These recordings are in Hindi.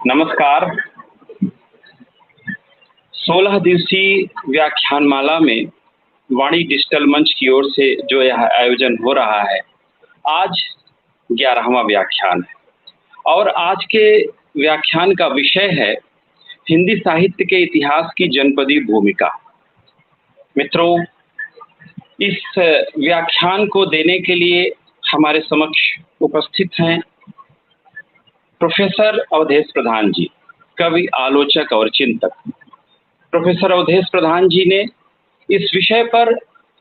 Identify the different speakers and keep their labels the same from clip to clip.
Speaker 1: नमस्कार। 16 दिवसीय व्याख्यानमाला में वाणी डिजिटल मंच की ओर से जो यह आयोजन हो रहा है, आज 11वां व्याख्यान है और आज के व्याख्यान का विषय है हिंदी साहित्य के इतिहास की जनपदी भूमिका। मित्रों, इस व्याख्यान को देने के लिए हमारे समक्ष उपस्थित हैं प्रोफेसर अवधेश प्रधान जी, कवि, आलोचक और चिंतक। प्रोफेसर अवधेश प्रधान जी ने इस विषय पर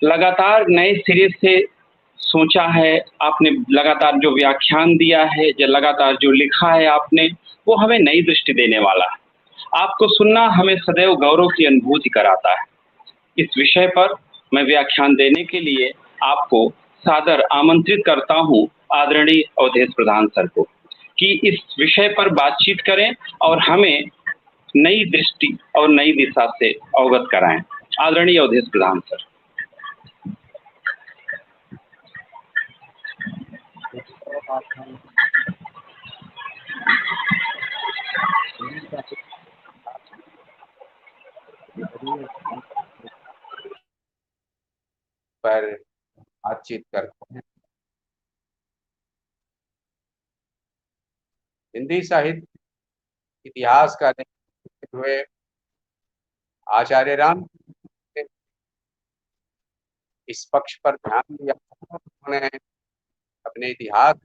Speaker 1: लगातार नए सिरे से सोचा है। आपने लगातार जो व्याख्यान दिया है, जो लगातार जो लिखा है आपने, वो हमें नई दृष्टि देने वाला है। आपको सुनना हमें सदैव गौरव की अनुभूति कराता है। इस विषय पर मैं व्याख्यान देने के लिए आपको सादर आमंत्रित करता हूं, आदरणीय अवधेश प्रधान सर को, कि इस विषय पर बातचीत करें और हमें नई दृष्टि और नई दिशा से अवगत कराएं। आदरणीय अवधेश प्रधान सर।
Speaker 2: पर बातचीत करते हैं। हिंदी साहित्य इतिहास का देखते हुए आचार्य राम ने इस पक्ष पर ध्यान दिया। उन्होंने अपने इतिहास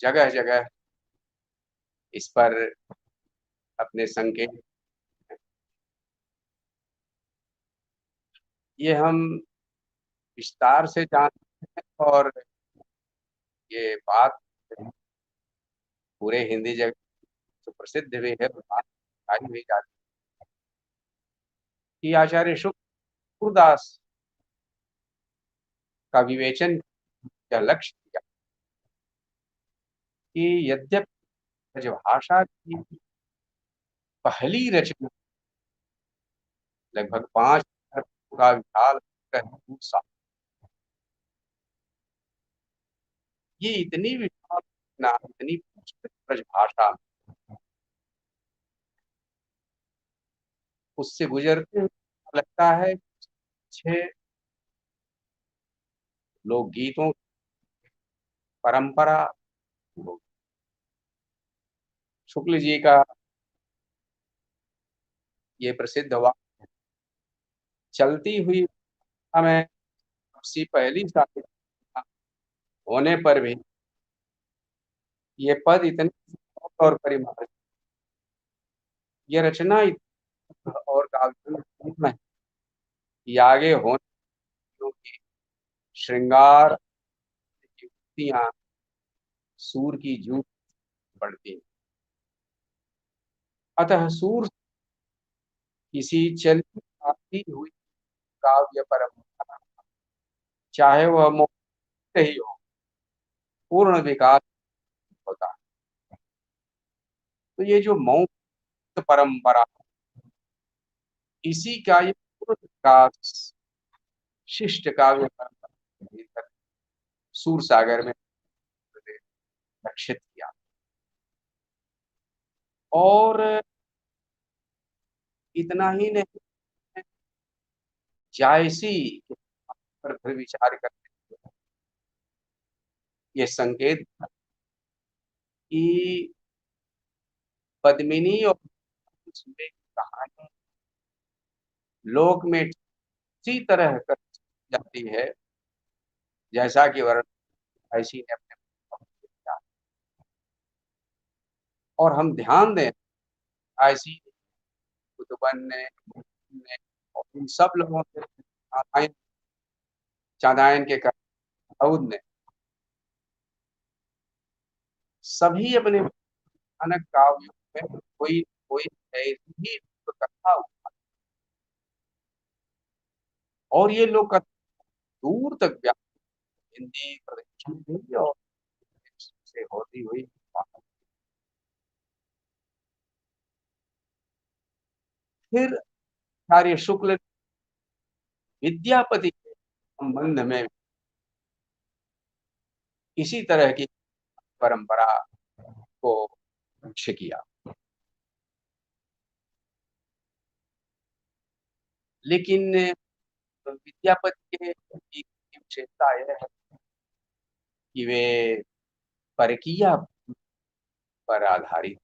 Speaker 2: जगह जगह इस पर अपने संकेत, ये हम विस्तार से जानते हैं और ये बात पूरे हिंदी जगत जो प्रसिद्ध भी है, बताई भी जाती है कि आचार्य शुक्रदास का विवेचन या लक्ष्य किया कि यद्यपि ब्रजभाषा की पहली रचना लगभग 5,000 का विशाल सा, ये इतनी विशाल रचना, इतनी ब्रजभाषा, उससे गुजरते हुए लगता है छह लोकगीतों परंपरा। शुक्ल जी का ये प्रसिद्ध वाक्य, चलती हुई में सबसे पहली साहित्य होने पर भी ये पद इतने और परिमाण, ये रचना और काव्य कि आगे होने की श्रृंगार युक्तियां सूर की जूट पड़ती। अतः सूर किसी चलती आती हुई काव्य परंपरा, चाहे वह मौखिक ही हो, पूर्ण विकास होता है। तो ये जो मौखिक परंपरा, इसी का ये पूर्ण विकास शिष्ट काव्य परंपरा सूर सागर में लक्षित किया। और इतना ही नहीं, जायसी पर फिर विचार करते हुए ये संकेत कि पद्मिनी और कहानी लोक में इसी तरह कर जाती है जैसा कि वर्णन ऐसी ने अपने किया। और हम ध्यान दें, ऐसी कुतुबन ने और इन सब लोगों ने, चांदायन के दाऊद ने, सभी अपने अनक काव्यों में कोई कोई ऐसी ही कथा हुआ और ये लोग दूर तक हिंदी प्रदेश में और से होती हुई। फिर आचार्य शुक्ल विद्यापति के संबंध में इसी तरह की परंपरा को कुछ किया। लेकिन विद्यापति के की विशेषता यह है कि वे परकीय पर आधारित।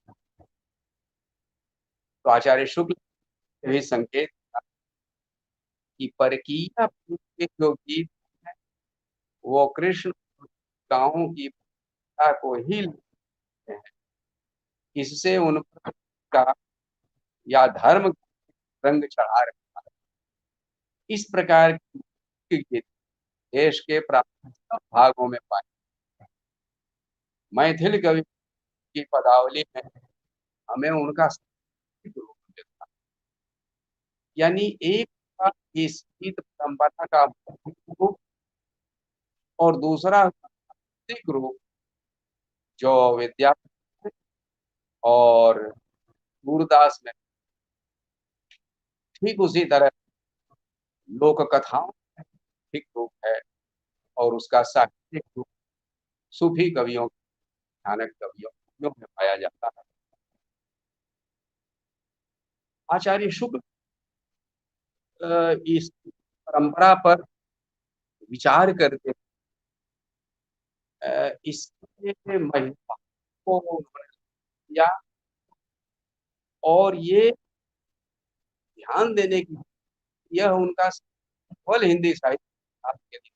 Speaker 2: तो आचार्य शुक्ल ने भी संकेत दिया कि परकीय के जो गीत हैं वो कृष्ण गाँव की भाषा को ही लिखते हैं। इससे उन का या धर्म रंग चढ़ा रखा है। इस प्रकार के गीत देश के प्रांत सब भागों में पाए। मैथिल कवि की पदावली में हमें उनका साहित्यिक रूप मिलता है। यानी एक था इस गीत परंपरा का मौखिक रूप और दूसरा साहित्यिक रूप जो विद्यापति और सूरदास में। ठीक उसी तरह लोक कथाओं में साहित्यिक रूप है और उसका साहित्यिक रूप सूफी कवियों, भयानक कवियों में पाया जाता है। आचार्य शुक्ल इस परंपरा पर विचार करके इसके महिमा को उन्होंने किया और ये ध्यान देने की यह उनका केवल हिंदी साहित्य के लिए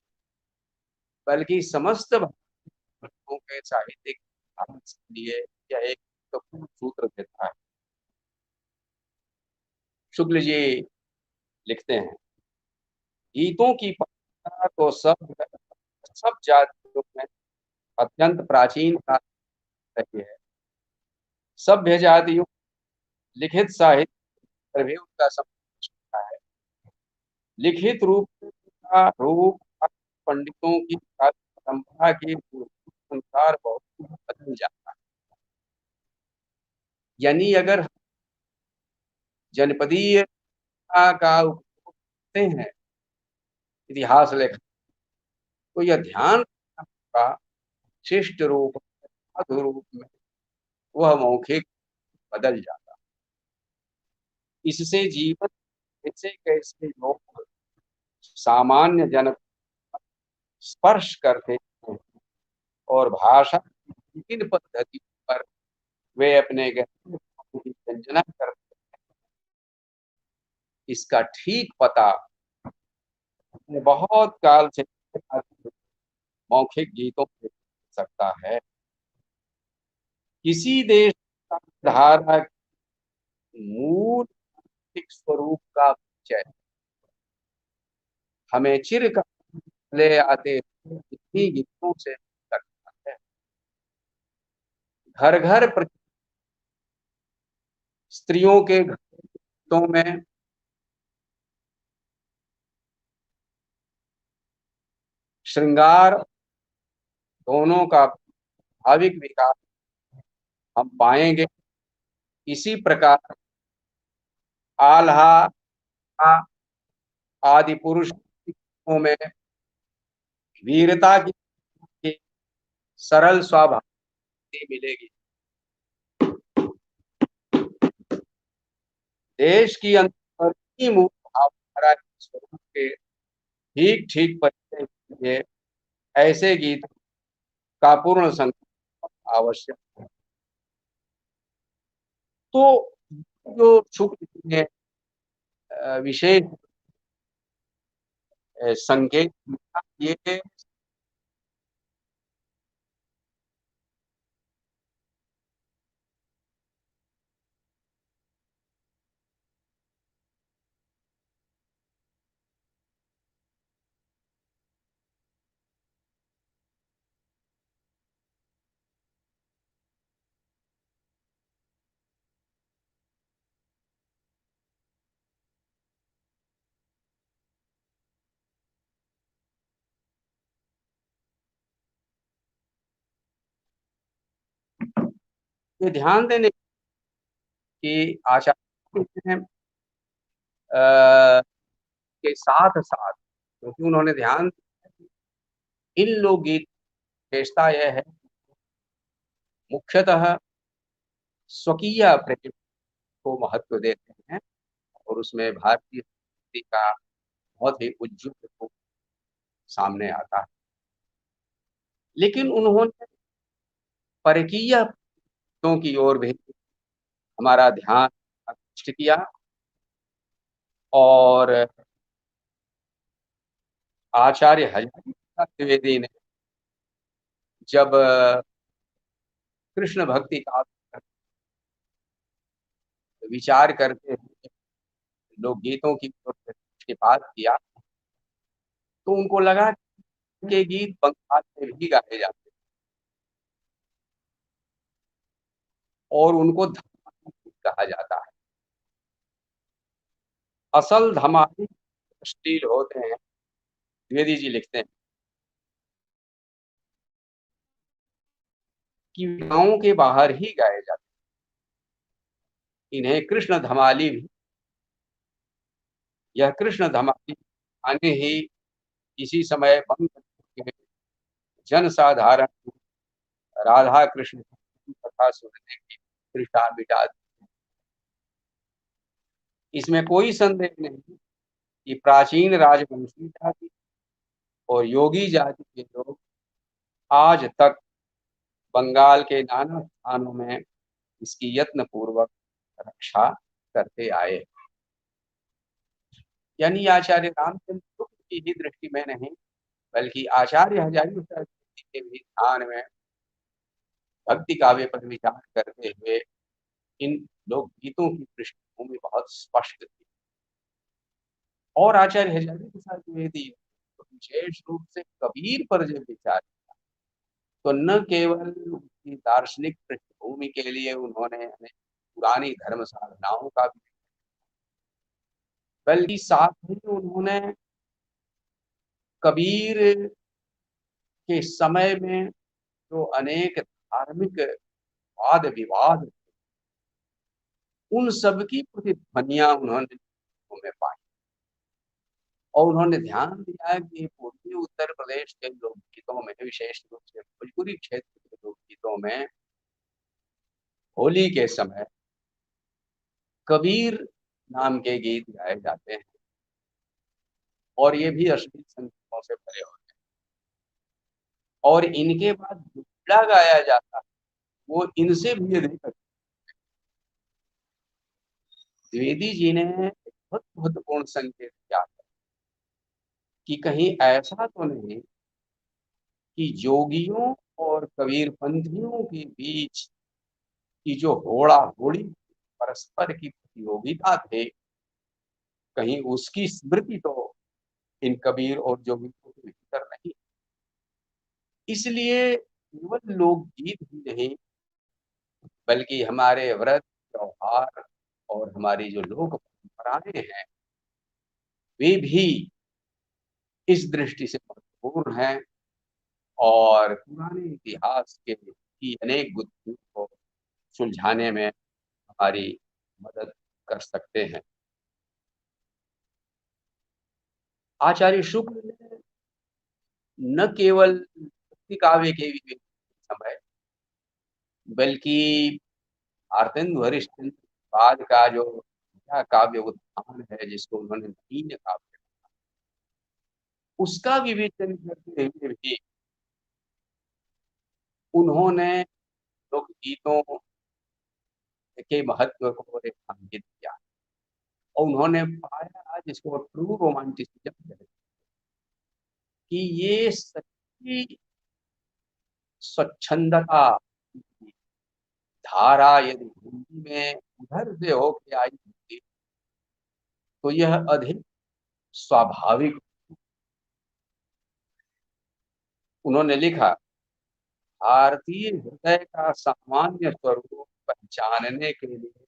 Speaker 2: बल्कि समस्त भाषाओं के साहित्यिक विकास के लिए यह एक महत्वपूर्ण सूत्र देता है। शुक्ल जी लिखते हैं, गीतों की परंपरा तो सब जातियों में अत्यंत प्राचीन काल रही है। सभ्य जातियों लिखित साहित्य पर भी उनका समावेश होता है। लिखित रूप का रूप पंडितों की परंपरा के अनुसार बहुत बदल जाता है। यानी अगर जनपदीय का उपयोग करते हैं इतिहास लेखन तो यह ध्यान का शिष्ट रूप साधु रूप में वह मौखिक बदल जाता है। इससे जीवन कैसे कैसे लोग सामान्य जन स्पर्श करते हैं और भाषा की विभिन्न पद्धतियों पर वे अपने गहरे भावों की व्यंजना करते हैं। इसका ठीक पता बहुत काल से मौखिक गीतों से मिल सकता है। किसी देश का धारा मूल आर्थिक स्वरूप का परिचय हमें चिरकाल ले आते इन्हीं गीतों से मिल सकता है। घर घर स्त्रियों के गीतों में श्रृंगार दोनों का भाविक विकास हम पाएंगे। इसी प्रकार आल्हा आदि पुरुष में वीरता की सरल स्वाभाविक मिलेगी। देश की अंतर्गत मूल भावधारा के स्वरूप के ठीक ठीक परिचय के लिए ऐसे गीत का पूर्ण संकलन आवश्यक है। तो जो शुक्ल जी ने विशेष संकेत ये ध्यान देने की आचार्य के साथ साथ क्योंकि उन्होंने ध्यान इन लोकगीत विशेषता यह है मुख्यतः स्वकीय प्रेम को महत्व देते हैं और उसमें भारतीय संस्कृति का बहुत ही उज्ज्वल रूप सामने आता है। लेकिन उन्होंने परकीय भक्तों की ओर भी हमारा ध्यान आकृष्ट किया और आचार्य हजारी प्रसाद द्विवेदी ने जब कृष्ण भक्ति का विचार करते हुए लोकगीतों की ओर दृष्टिपात किया तो उनको लगा कि गीत बंगाल में भी गाए जाते और उनको धमाली गीत कहा जाता है। असल धमाली अश्लील होते हैं। द्विवेदी जी लिखते हैं कि गांव के बाहर ही गाए जाते इन्हें कृष्ण धमाली भी, यह कृष्ण धमाली आने ही इसी समय बंद के जनसाधारण राधा कृष्ण की कथा सुनने की तृष्णा मिटा दी। इसमें कोई संदेह नहीं कि प्राचीन राजवंशी जाति और योगी जाति के लोग आज तक बंगाल के नाना स्थानों में इसकी यत्न पूर्वक रक्षा करते आए। यानी आचार्य रामचंद्र शुक्ल की ही दृष्टि में नहीं बल्कि आचार्य हजारी प्रसाद के भी ध्यान में भक्ति काव्य पर विचार करते हुए इन लोकगीतों की पृष्ठभूमि बहुत स्पष्ट थी। और आचार्य हजारी प्रसाद द्विवेदी तो विशेष रूप से कबीर पर जब विचार तो न केवल उसकी दार्शनिक पृष्ठभूमि के लिए उन्होंने हमें पुरानी धर्म साधनाओं का भी बल्कि साथ ही उन्होंने कबीर के समय में जो अनेक धार्मिक वाद विवाद उन सब की प्रतिध्वनियां उन्होंने में पाई और उन्होंने ध्यान दिया कि पूर्वी उत्तर प्रदेश के लोकगीतों में विशेष रूप से भोजपुरी क्षेत्र के लोकगीतों में होली के समय कबीर नाम के गीत गाए जाते हैं और ये भी अश्लील संगीतों से भरे होते हैं और इनके बाद दुल्ला गाया जाता है वो इनसे भी अधिक। द्विवेदी जी ने एक बहुत महत्वपूर्ण संकेत किया कि कहीं ऐसा तो नहीं कि जोगियों और कबीरपंथियों के बीच की जो होड़ा होड़ी परस्पर की प्रतियोगिता थे कहीं उसकी स्मृति तो इन कबीर और जोगियों के भीतर नहीं। इसलिए केवल लोकगीत ही नहीं बल्कि हमारे व्रत त्योहार और हमारी जो लोक परंपराएं हैं वे भी इस दृष्टि से महत्वपूर्ण हैं और पुराने इतिहास के की अनेक गुत्थियों को सुलझाने में हमारी मदद कर सकते हैं। आचार्य शुक्ल ने न केवल भक्ति काव्य के विवेक समय बल्कि भारतेंदु हरिश्चंद्र बाद का जो काव्य उत्थान है जिसको उन्होंने नवीन काव्य उसका विवेचन करते हुए भी उन्होंने लोकगीतों के महत्व को रेखांकित किया और उन्होंने पाया जिसको ट्रू रोमांटिसिज्म कहते हैं कि ये सच्ची स्वच्छंदता धारा यदि हिंदी में उधर से होके आई होती तो यह अधिक स्वाभाविक। उन्होंने लिखा भारतीय हृदय का सामान्य स्वरूप पहचानने के लिए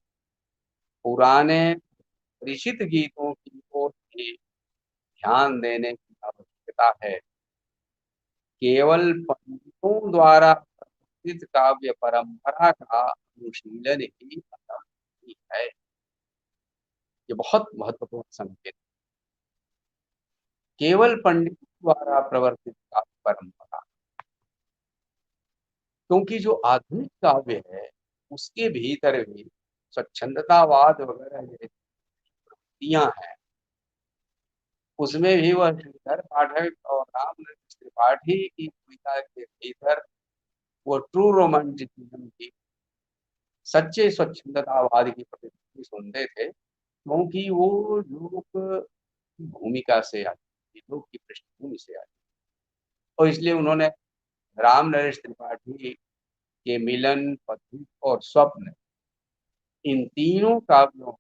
Speaker 2: पुराने परिचित गीतों की ओर भी ध्यान देने की आवश्यकता है। केवल पंडितों द्वारा प्रवर्तित काव्य परंपरा का अनुशीलन ही असंभव है। ये बहुत महत्वपूर्ण संकेत। केवल पंडितों द्वारा प्रवर्तित काव्य परंपरा क्योंकि जो आधुनिक काव्य है उसके भीतर भी स्वच्छंदतावाद वगैरह जैसी प्रवृत्तियां हैं, उसमें भी वह श्रीधर पाठक और रामनरेश त्रिपाठी की कविता के भीतर वो ट्रू रोमांटिसिज्म की, सच्चे स्वच्छंदतावाद की प्रवृत्ति सुनते थे, क्योंकि वो लोग की भूमिका से आती थी, लोग की पृष्ठभूमि से आती थी। और इसलिए उन्होंने राम नरेश त्रिपाठी के मिलन, पथिक और स्वप्न, इन तीनों काव्यों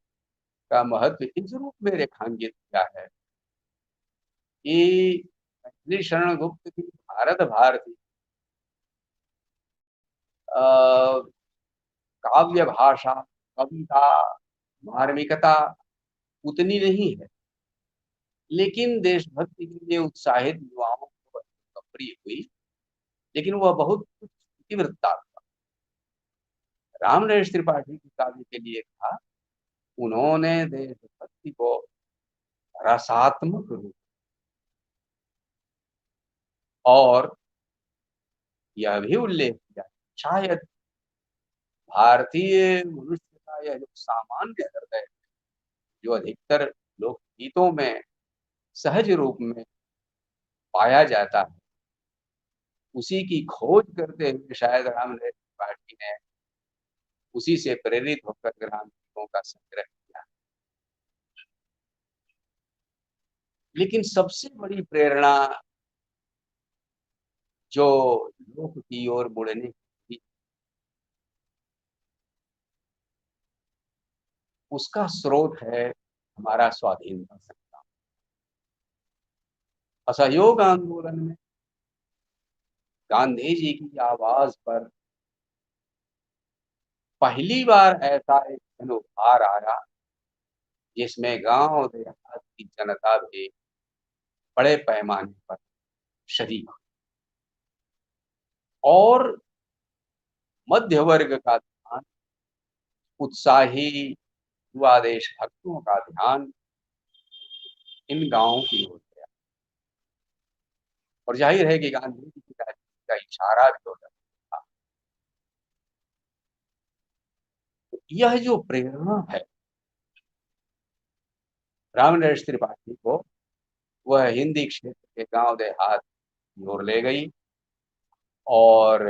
Speaker 2: का महत्व इस रूप में रेखांकित किया है कि मैथिली शरण गुप्त की भारत भारती काव्य भाषा, कविता, मार्मिकता उतनी नहीं है, लेकिन देशभक्ति के लिए उत्साहित युवाओं को लोकप्रिय हुई, लेकिन वह बहुत तीव्रता था। राम नरेश त्रिपाठी की काव्य के लिए था, उन्होंने देशभक्ति को रसात्मक रूप और यह भी उल्लेख किया, शायद भारतीय मनुष्य का यह जो सामान्य हृदय, जो अधिकतर लोकगीतों में सहज रूप में पाया जाता है, उसी की खोज करते हुए शायद राम नरेश त्रिपाठी ने उसी से प्रेरित होकर ग्राम गीतों का संग्रह किया। लेकिन सबसे बड़ी प्रेरणा जो लोक की ओर मुड़ने की, उसका स्रोत है हमारा स्वाधीनता संग्राम। असहयोग आंदोलन में गांधी जी की आवाज पर पहली बार ऐसा एक जन उभार आया, जिसमें गांव देहात की जनता भी बड़े पैमाने पर शरीक हुई और मध्य वर्ग का ध्यान, उत्साही युवा देशभक्तों का ध्यान इन गांवों की ओर गया। और जाहिर है कि गांधी जी की राजनीति का इशारा भी हो रहा था। तो यह जो प्रेरणा है राम नरेश त्रिपाठी को, वह हिंदी क्षेत्र के गांव देहात की ओर ले गई और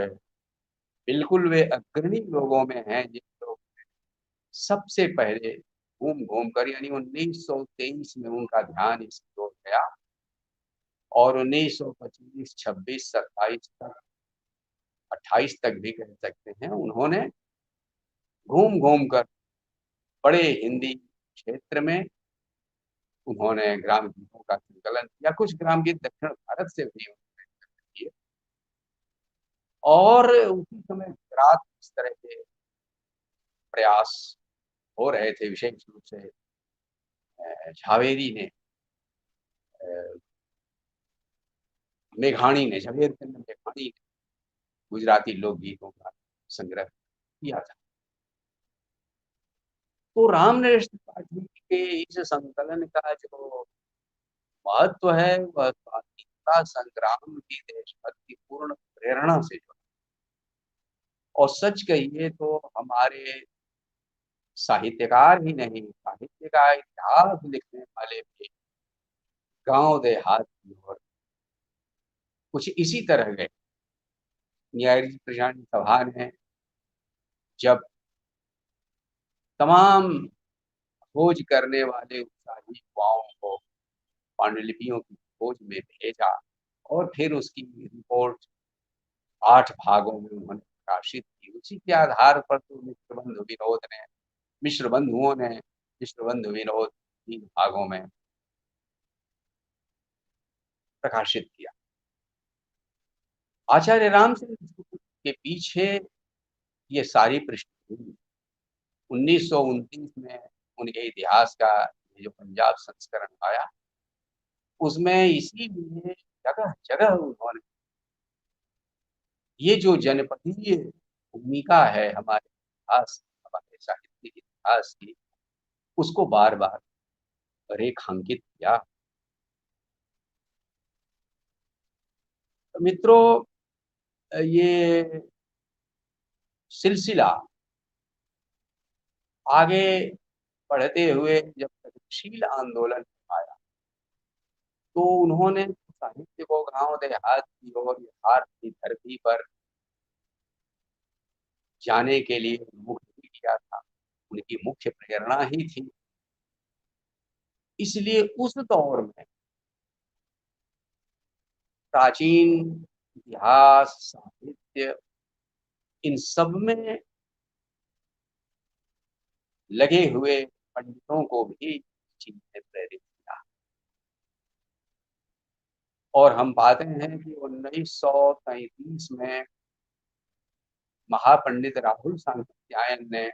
Speaker 2: बिल्कुल वे अग्रणी लोगों में हैं जिन लोग सबसे पहले घूम घूम कर, यानी 1923 में उनका ध्यान इसकी ओर गया और 1925, 26, 27 तक, 28 तक भी कह सकते हैं, उन्होंने घूम घूम कर बड़े हिंदी क्षेत्र में उन्होंने ग्राम गीतों का संकलन किया। कुछ ग्राम गीत दक्षिण भारत से भी उन्होंने किए और उसी समय गुजरात इस तरह के प्रयास हो रहे थे। विशेष रूप से झावेरी ने, मेघाणी ने, झवेरचंद मेघाणी ने गुजराती लोकगीतों का संग्रह किया था। तो राम नरेश त्रिपाठी के इस संकलन का जो महत्व है, वह स्वाधीनता संग्राम की देशभक्ति पूर्ण प्रेरणा से जुड़ा। और सच कहिए तो हमारे साहित्यकार ही नहीं, साहित्य का इतिहास लिखने वाले भी गांव देहात की ओर कुछ इसी तरह गए। न्यायिक प्रशांत सभा ने जब तमाम खोज करने वाले उत्साही युवाओं को पांडुलिपियों की खोज में भेजा और फिर उसकी रिपोर्ट 8 भागों में उन्होंने प्रकाशित की, उसी के आधार पर तो मिश्र बंधुओं ने मिश्र बंधु विनोद 3 भागों में प्रकाशित किया। आचार्य रामचंद्र के पीछे ये सारी पृष्ठभूमि 1929 में उनके इतिहास का जो पंजाब संस्करण आया, उसमें इसीलिए जगह जगह उन्होंने ये जो जनपदीय भूमिका है हमारे इतिहास, हमारे साहित्य के इतिहास की, उसको बार बार रेखांकित किया। तो मित्रों, ये सिलसिला आगे बढ़ते हुए जब प्रगतिशील आंदोलन आया तो उन्होंने साहित्य को गांव देहात की ओर भारत की धरती पर जाने के लिए उन्मुख भी किया था। उनकी मुख्य प्रेरणा ही थी। इसलिए उस दौर में प्राचीन इतिहास, साहित्य, इन सब में लगे हुए पंडितों को भी चीज ने प्रेरित किया। और हम पाते हैं कि 1933 में महापंडित राहुल सांकृत्यायन ने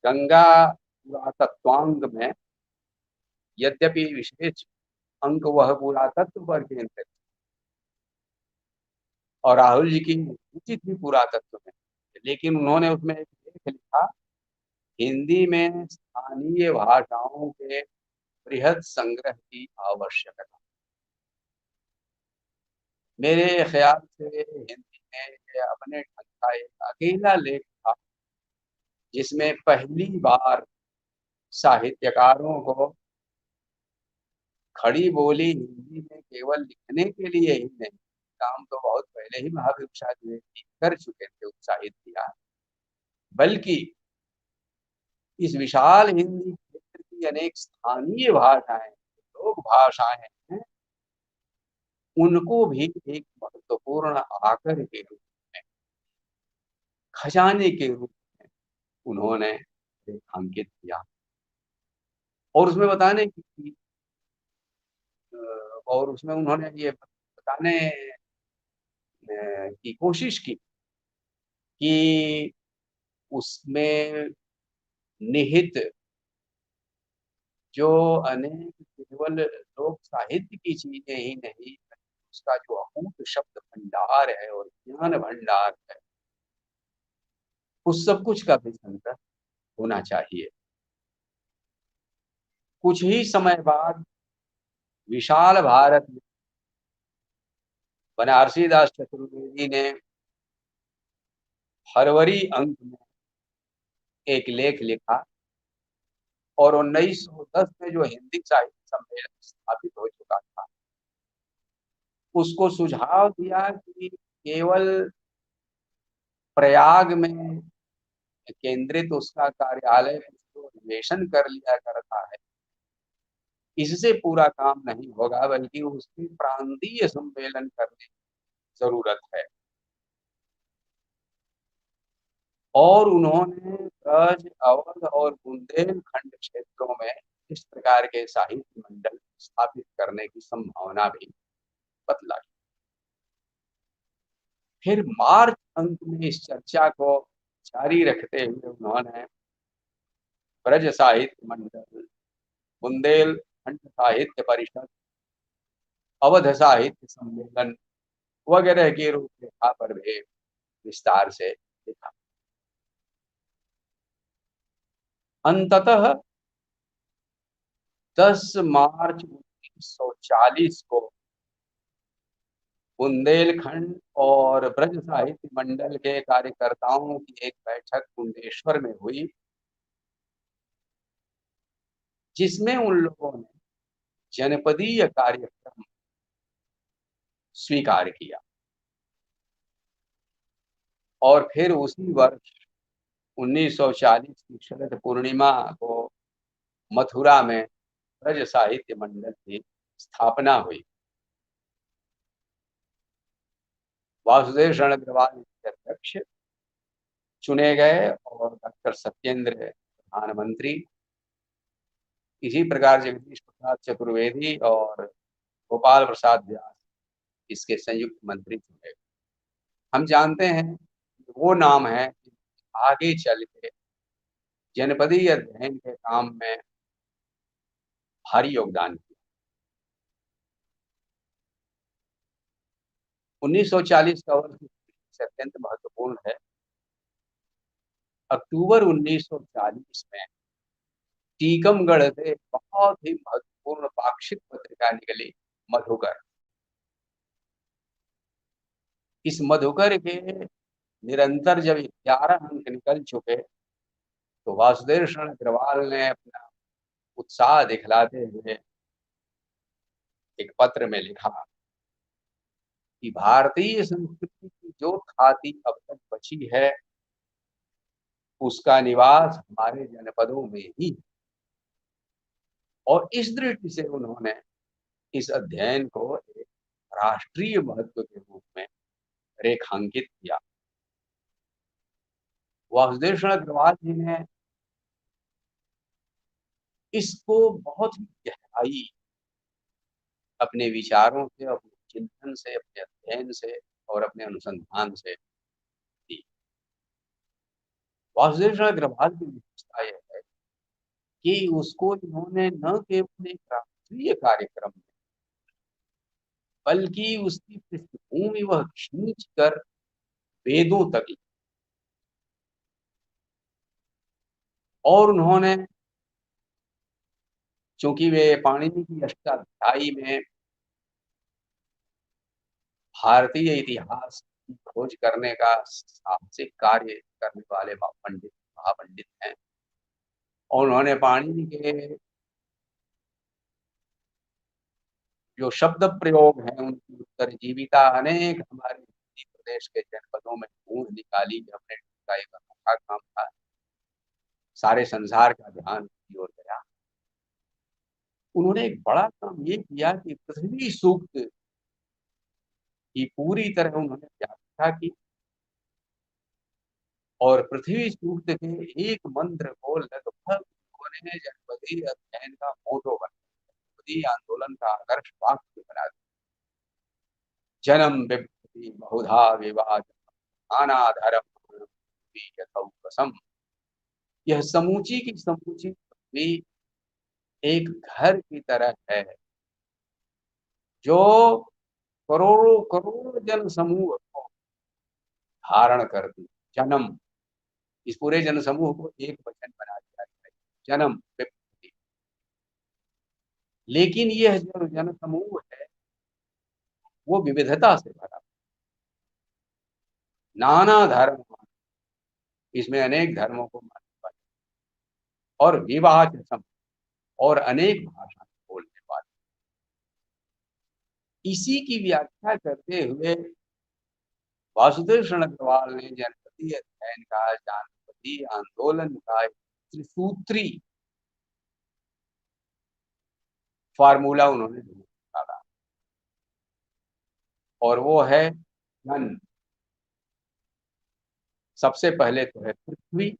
Speaker 2: गंगा पुरातत्वांग में, यद्यपि विशेष अंक वह पुरातत्व पर केंद्रित, और राहुल जी की रुचि थी पुरातत्व में, लेकिन उन्होंने उसमें एक लेख लिखा, हिंदी में स्थानीय भाषाओं के बृहद संग्रह की आवश्यकता। मेरे ख्याल से हिंदी में ये अपने ढंग का एक अकेला लेख था जिसमें पहली बार साहित्यकारों को खड़ी बोली हिंदी में केवल लिखने के लिए ही नहीं, काम तो बहुत पहले ही महावीर प्रसाद द्विवेदी कर चुके थे, उत्साहित किया, बल्कि इस विशाल हिंदी क्षेत्र की अनेक स्थानीय भाषाएं, लोक भाषाएं हैं, उनको भी एक महत्वपूर्ण आकर के रूप में, खजाने के रूप में उन्होंने रेखांकित किया और उसमें बताने की और उसमें उन्होंने ये बताने की कोशिश की कि उसमें निहित जो अनेक केवल लोक साहित्य की चीजें ही नहीं, उसका जो अकूत शब्द भंडार है और ज्ञान भंडार है, उस सब कुछ का भी संग्रह होना चाहिए। कुछ ही समय बाद विशाल भारत में बनारसी दास चतुर्वेदी ने फरवरी अंक में एक लेख लिखा और 1910 में जो हिंदी साहित्य सम्मेलन स्थापित हो चुका था, उसको सुझाव दिया कि केवल प्रयाग में केंद्रित उसका कार्यालय जो निवेशन कर लिया करता है, इससे पूरा काम नहीं होगा, बल्कि उसकी प्रांतीय सम्मेलन करने की जरूरत है। और उन्होंने ब्रज, अवध और बुंदेलखंड क्षेत्रों में इस प्रकार के साहित्य मंडल स्थापित करने की संभावना भी बतलाई। फिर मार्च अंत में इस चर्चा को जारी रखते हुए उन्होंने ब्रज साहित्य मंडल, बुंदेलखंड साहित्य परिषद, अवध साहित्य सम्मेलन वगैरह की रूपरेखा पर भी विस्तार से लिखा। अंततः 10 मार्च 1940 को बुंदेलखंड और ब्रज साहित्य मंडल के कार्यकर्ताओं की एक बैठक कुंडेश्वर में हुई, जिसमें उन लोगों ने जनपदीय कार्यक्रम स्वीकार किया और फिर उसी वर्ष 1940 की शरद पूर्णिमा को मथुरा में ब्रज साहित्य मंडल की स्थापना हुई। वासुदेव शरण अग्रवाल के अध्यक्ष चुने गए और डॉक्टर सत्येंद्र प्रधानमंत्री। इसी प्रकार जगदीश प्रसाद चतुर्वेदी और गोपाल प्रसाद व्यास इसके संयुक्त मंत्री चुने गए। हम जानते हैं वो नाम है आगे चल के जनपदीय अध्ययन के काम में भारी योगदान किया। 1940 का वर्ष अत्यंत महत्वपूर्ण है। अक्टूबर 1940 में टीकमगढ़ से बहुत ही महत्वपूर्ण पाक्षिक पत्रिका निकली, मधुकर। इस मधुकर के निरंतर जब 11 अंक निकल चुके तो वासुदेव शरण अग्रवाल ने अपना उत्साह दिखलाते हुए एक पत्र में लिखा कि भारतीय संस्कृति की जो ख्याति अब तक बची है उसका निवास हमारे जनपदों में ही है। और इस दृष्टि से उन्होंने इस अध्ययन को एक राष्ट्रीय महत्व के रूप में रेखांकित किया। वासुदेव शरण अग्रवाल जी ने इसको बहुत ही गहराई अपने विचारों से, अपने चिंतन से, अपने अध्ययन से और अपने अनुसंधान से दी। वासुदेव शरण अग्रवाल की विशेषता यह है कि उसको इन्होंने न केवल एक राष्ट्रीय कार्यक्रम में बल्कि उसकी पृष्ठभूमि वह खींच कर वेदों तक ली। और उन्होंने, चूंकि वे पाणिनि की अष्टाध्यायी में भारतीय इतिहास की खोज करने का साहसिक कार्य करने वाले महापंडित हैं, और उन्होंने पाणिनि के जो शब्द प्रयोग हैं उनकी उत्तरजीविता अनेक हमारे उत्तर प्रदेश के जनपदों में ढूंढ निकाली। हमने का एक अनोखा काम था, सारे संसार का ध्यान की ओर गया। उन्होंने एक बड़ा काम ये किया कि पृथ्वी सूक्त की पूरी तरह उन्होंने व्याख्या की और पृथ्वी सूक्त के एक मंत्र को लगभग उन्होंने जनपदीय अध्ययन का मोटो बना, जनपदीय आंदोलन का आदर्श वाक्य बना दिया। जन्म विभूति बहुधा विवाद नाना धर्म यथौकसम। यह समूची की समूची पृथ्वी एक घर की तरह है जो करोड़ों करोड़ जन समूह को धारण करती। जन्म, इस पूरे जन समूह को एक वचन बना दिया है, जन्म विभूति। लेकिन यह जो जन समूह है वो विविधता से भरा, नाना धर्म, इसमें अनेक धर्मों को मानने वाले, और विवाचसम, और अनेक भाषा बोलने वाले। इसी की व्याख्या करते हुए वासुदेव शरण अग्रवाल ने जनपदीय अध्ययन का, जनपदीय आंदोलन का त्रिसूत्री फार्मूला उन्होंने ढूंढ निकाला, और वो है जन। सबसे पहले तो है पृथ्वी,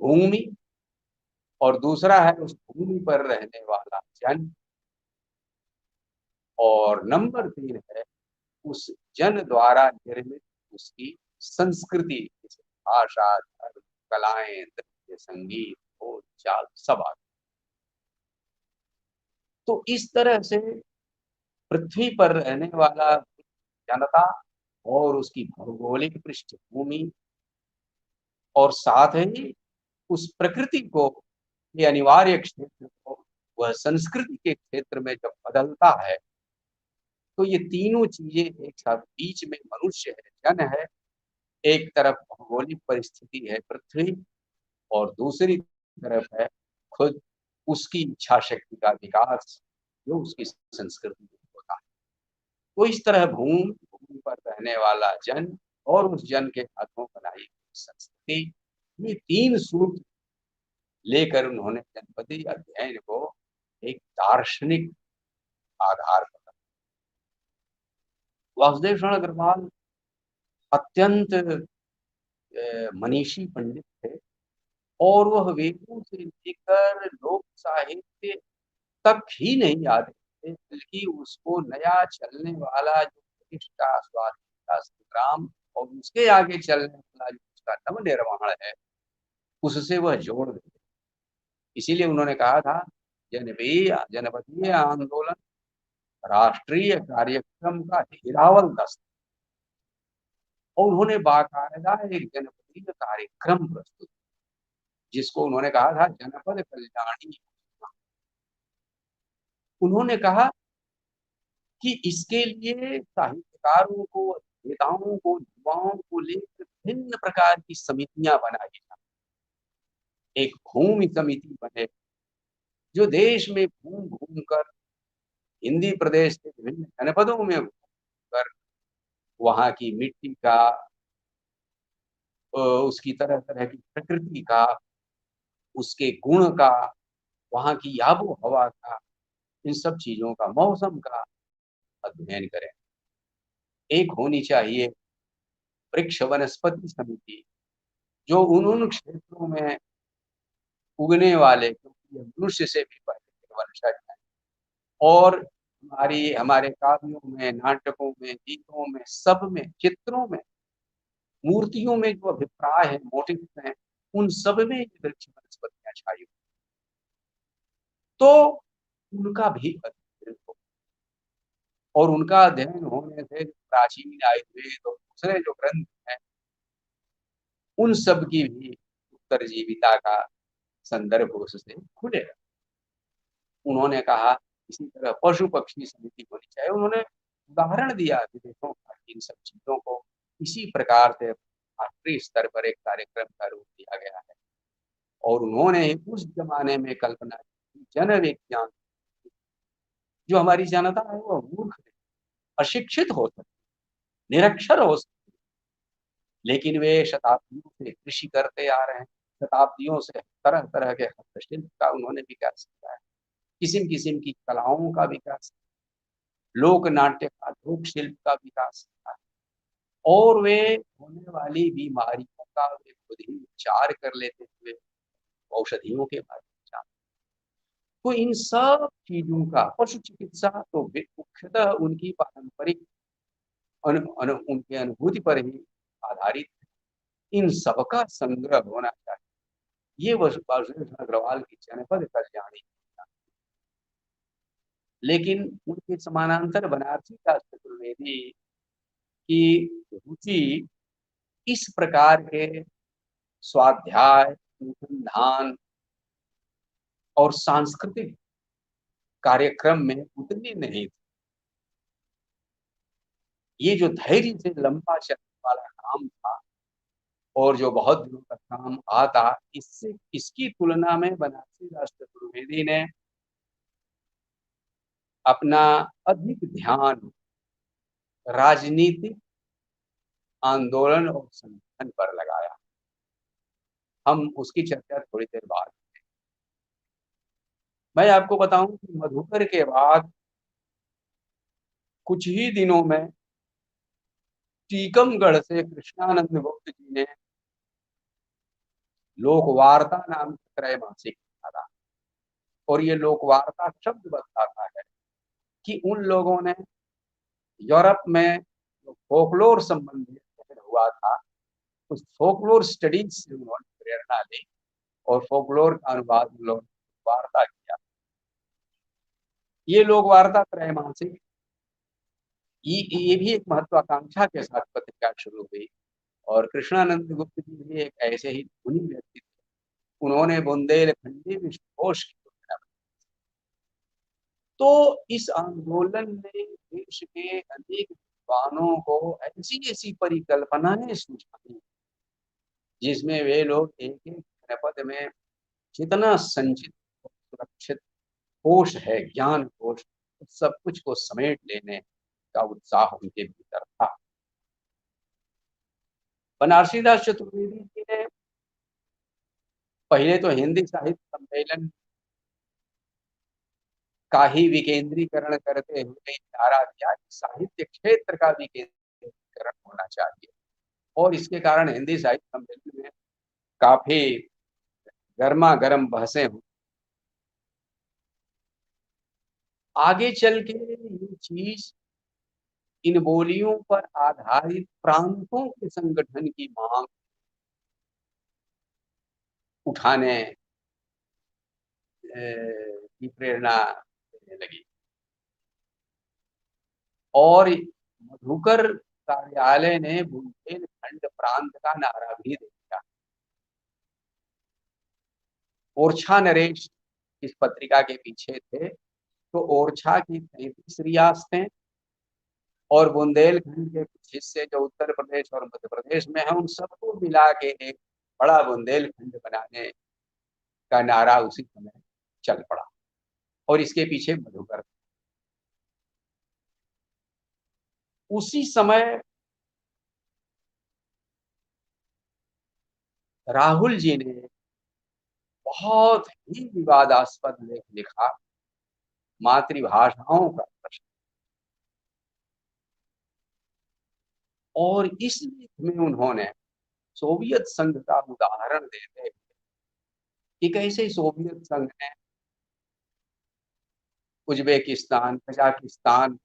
Speaker 2: भूमि, और दूसरा है उस भूमि पर रहने वाला जन, और नंबर 3 है उस जन द्वारा निर्मित उसकी संस्कृति, जैसे भाषा, धर्म, कलाएं, नृत्य, संगीत, बोल चाल सब आ। तो इस तरह से पृथ्वी पर रहने वाला जनता और उसकी भौगोलिक पृष्ठभूमि, और साथ ही उस प्रकृति को, ये अनिवार्य क्षेत्र को वह संस्कृति के क्षेत्र में जब बदलता है तो ये तीनों चीजें एक साथ, बीच में मनुष्य है, जन है, एक तरफ भौगोलिक परिस्थिति है पृथ्वी, और दूसरी तरफ है खुद उसकी इच्छा शक्ति का विकास जो उसकी संस्कृति में होता है। तो इस तरह भूमि पर रहने वाला जन और उस जन के हाथों बनाई हुई संस्कृति, ये 3 सूत्र लेकर उन्होंने जनपदीय अध्ययन को एक दार्शनिक आधार पर। वासुदेव शरण अग्रवाल अत्यंत मनीषी पंडित थे, और वह वेदों से लेकर लोक साहित्य तक ही नहीं आते थे, बल्कि उसको नया चलने वाला जो प्रतिष्ठा स्वाधीनता संग्राम और उसके आगे चलने वाला जो उसका नवनिर्माण है उससे वह जोड़ देते। इसीलिए उन्होंने कहा था जनपदीय आंदोलन राष्ट्रीय कार्यक्रम का हीरावल दस्त, और उन्होंने बाकायदा एक जनपदीय कार्यक्रम प्रस्तुत, जिसको उन्होंने कहा था जनपद कल्याणी योजना। उन्होंने कहा कि इसके लिए साहित्यकारों को, नेताओं को, युवाओं को लेकर भिन्न प्रकार की समितियां बनाई जाए, एक भूमि समिति बने जो देश में घूम घूम कर हिंदी प्रदेश के विभिन्न जनपदों में घूमकर वहाँ की मिट्टी का, उसकी तरह तरह की प्रकृति का, उसके गुण का, वहाँ की आबो हवा का, इन सब चीजों का, मौसम का अध्ययन करें। एक होनी चाहिए वृक्ष वनस्पति समिति जो उन क्षेत्रों में उगने वाले, क्योंकि मनुष्य से भी पहले वंशज है, और हमारे काव्यों में, नाटकों में, गीतों में, सब में, चित्रों में, मूर्तियों में जो अभिप्राय है, मोटिव्स हैं, उन सब में वृक्ष वनस्पतियां छाई हुई, तो उनका भी अध्ययन हो। और उनका अध्ययन होने से प्राचीन आयुर्वेद और दूसरे जो ग्रंथ हैं, उन सब की भी उत्तरजीविता का संदर्भ उससे खुलेगा। उन्होंने कहा इसी तरह पशु पक्षी समिति होनी चाहिए। उन्होंने उदाहरण दिया विदेशों का, इन सब चीजों को इसी प्रकार से राष्ट्रीय स्तर पर एक कार्यक्रम का रूप दिया गया है। और उन्होंने उस जमाने में कल्पना की, जन विज्ञान, जो हमारी जनता है वो मूर्ख है, अशिक्षित हो सकती, निरक्षर हो सकती, लेकिन वे शताब्दियों से कृषि करते आ रहे हैं, शताब्दियों से तरह तरह के हस्तशिल्प का उन्होंने विकास किया है, किस्म किस्म की कलाओं का विकास, लोक नाट्य का, लोक शिल्प का विकास किया है, और वे होने वाली बीमारियों का वे खुद ही उपचार कर लेते हुए औषधियों के बारे में जानते। तो इन सब चीजों का, पशु चिकित्सा तो मुख्यतः उनकी पारंपरिक उनके अनुभूति पर ही आधारित है। इन सबका संग्रह होना चाहिए। ये वासुदेव अग्रवाल की जनपद कल्याणी, लेकिन उनके समानांतर बनारसी दास चतुर्वेदी की रुचि इस प्रकार के स्वाध्याय, अनुसंधान और सांस्कृतिक कार्यक्रम में उतनी नहीं थी। ये जो धैर्य से लंबा चलने वाला काम था और जो बहुत दिनों तक काम आता, इससे इसकी तुलना में बनारसी दास चतुर्वेदी ने अपना अधिक ध्यान राजनीतिक आंदोलन और संगठन पर लगाया। हम उसकी चर्चा थोड़ी देर बाद। मैं आपको बताऊं कि मधुकर के बाद कुछ ही दिनों में टीकमगढ़ से कृष्णानंद गुप्त जी ने लोकवार्ता नाम का त्रैमासिक निकाला। और ये लोकवार्ता शब्द बताता है कि उन लोगों ने यूरोप में जो फोकलोर संबंधी हुआ था, उस फोकलोर स्टडीज से उन्होंने प्रेरणा ली और फोकलोर का अनुवाद उन्होंने वार्ता किया। ये लोक वार्ता त्रैमासिक, ये भी एक महत्वाकांक्षा के साथ पत्रिका शुरू हुई। और कृष्णानंद गुप्त जी भी एक ऐसे ही धुनी व्यक्ति थे। उन्होंने बुंदेलखंडी विश्वकोश की रचना की। तो इस आंदोलन ने देश के अनेक विद्वानों को ऐसी ऐसी परिकल्पनाएं सुझाई, जिसमें वे लोग एक एक जनपद में जितना संचित सुरक्षित कोश है, ज्ञान कोश, सब कुछ को समेट लेने का उत्साह उनके भीतर था। बनारसी दास चतुर्वेदी जी ने पहले तो हिंदी साहित्य सम्मेलन का ही विकेंद्रीकरण करते हुए इशारा किया कि साहित्य क्षेत्र का विकेंद्रीकरण होना चाहिए। और इसके कारण हिंदी साहित्य सम्मेलन में काफी गर्मा गर्म बहसें हुई। आगे चल के ये चीज इन बोलियों पर आधारित प्रांतों के संगठन की मांग उठाने की प्रेरणा देने लगी। और मधुकर कार्यालय ने बुंदेलखंड प्रांत का नारा भी दिया। ओरछा नरेश इस पत्रिका के पीछे थे। तो ओरछा की 33 रियासतें और बुंदेलखंड के कुछ हिस्से जो उत्तर प्रदेश और मध्य प्रदेश में हैं, उन सबको मिला के एक बड़ा बुंदेलखंड बनाने का नारा उसी समय चल पड़ा और इसके पीछे मधुकर। उसी समय राहुल जी ने बहुत ही विवादास्पद लेख लिखा, मातृभाषाओं का प्रश्न। और इस लेख में उन्होंने सोवियत संघ का उदाहरण देते हुए कि कैसे सोवियत संघ ने उज्बेकिस्तान, कजाकिस्तान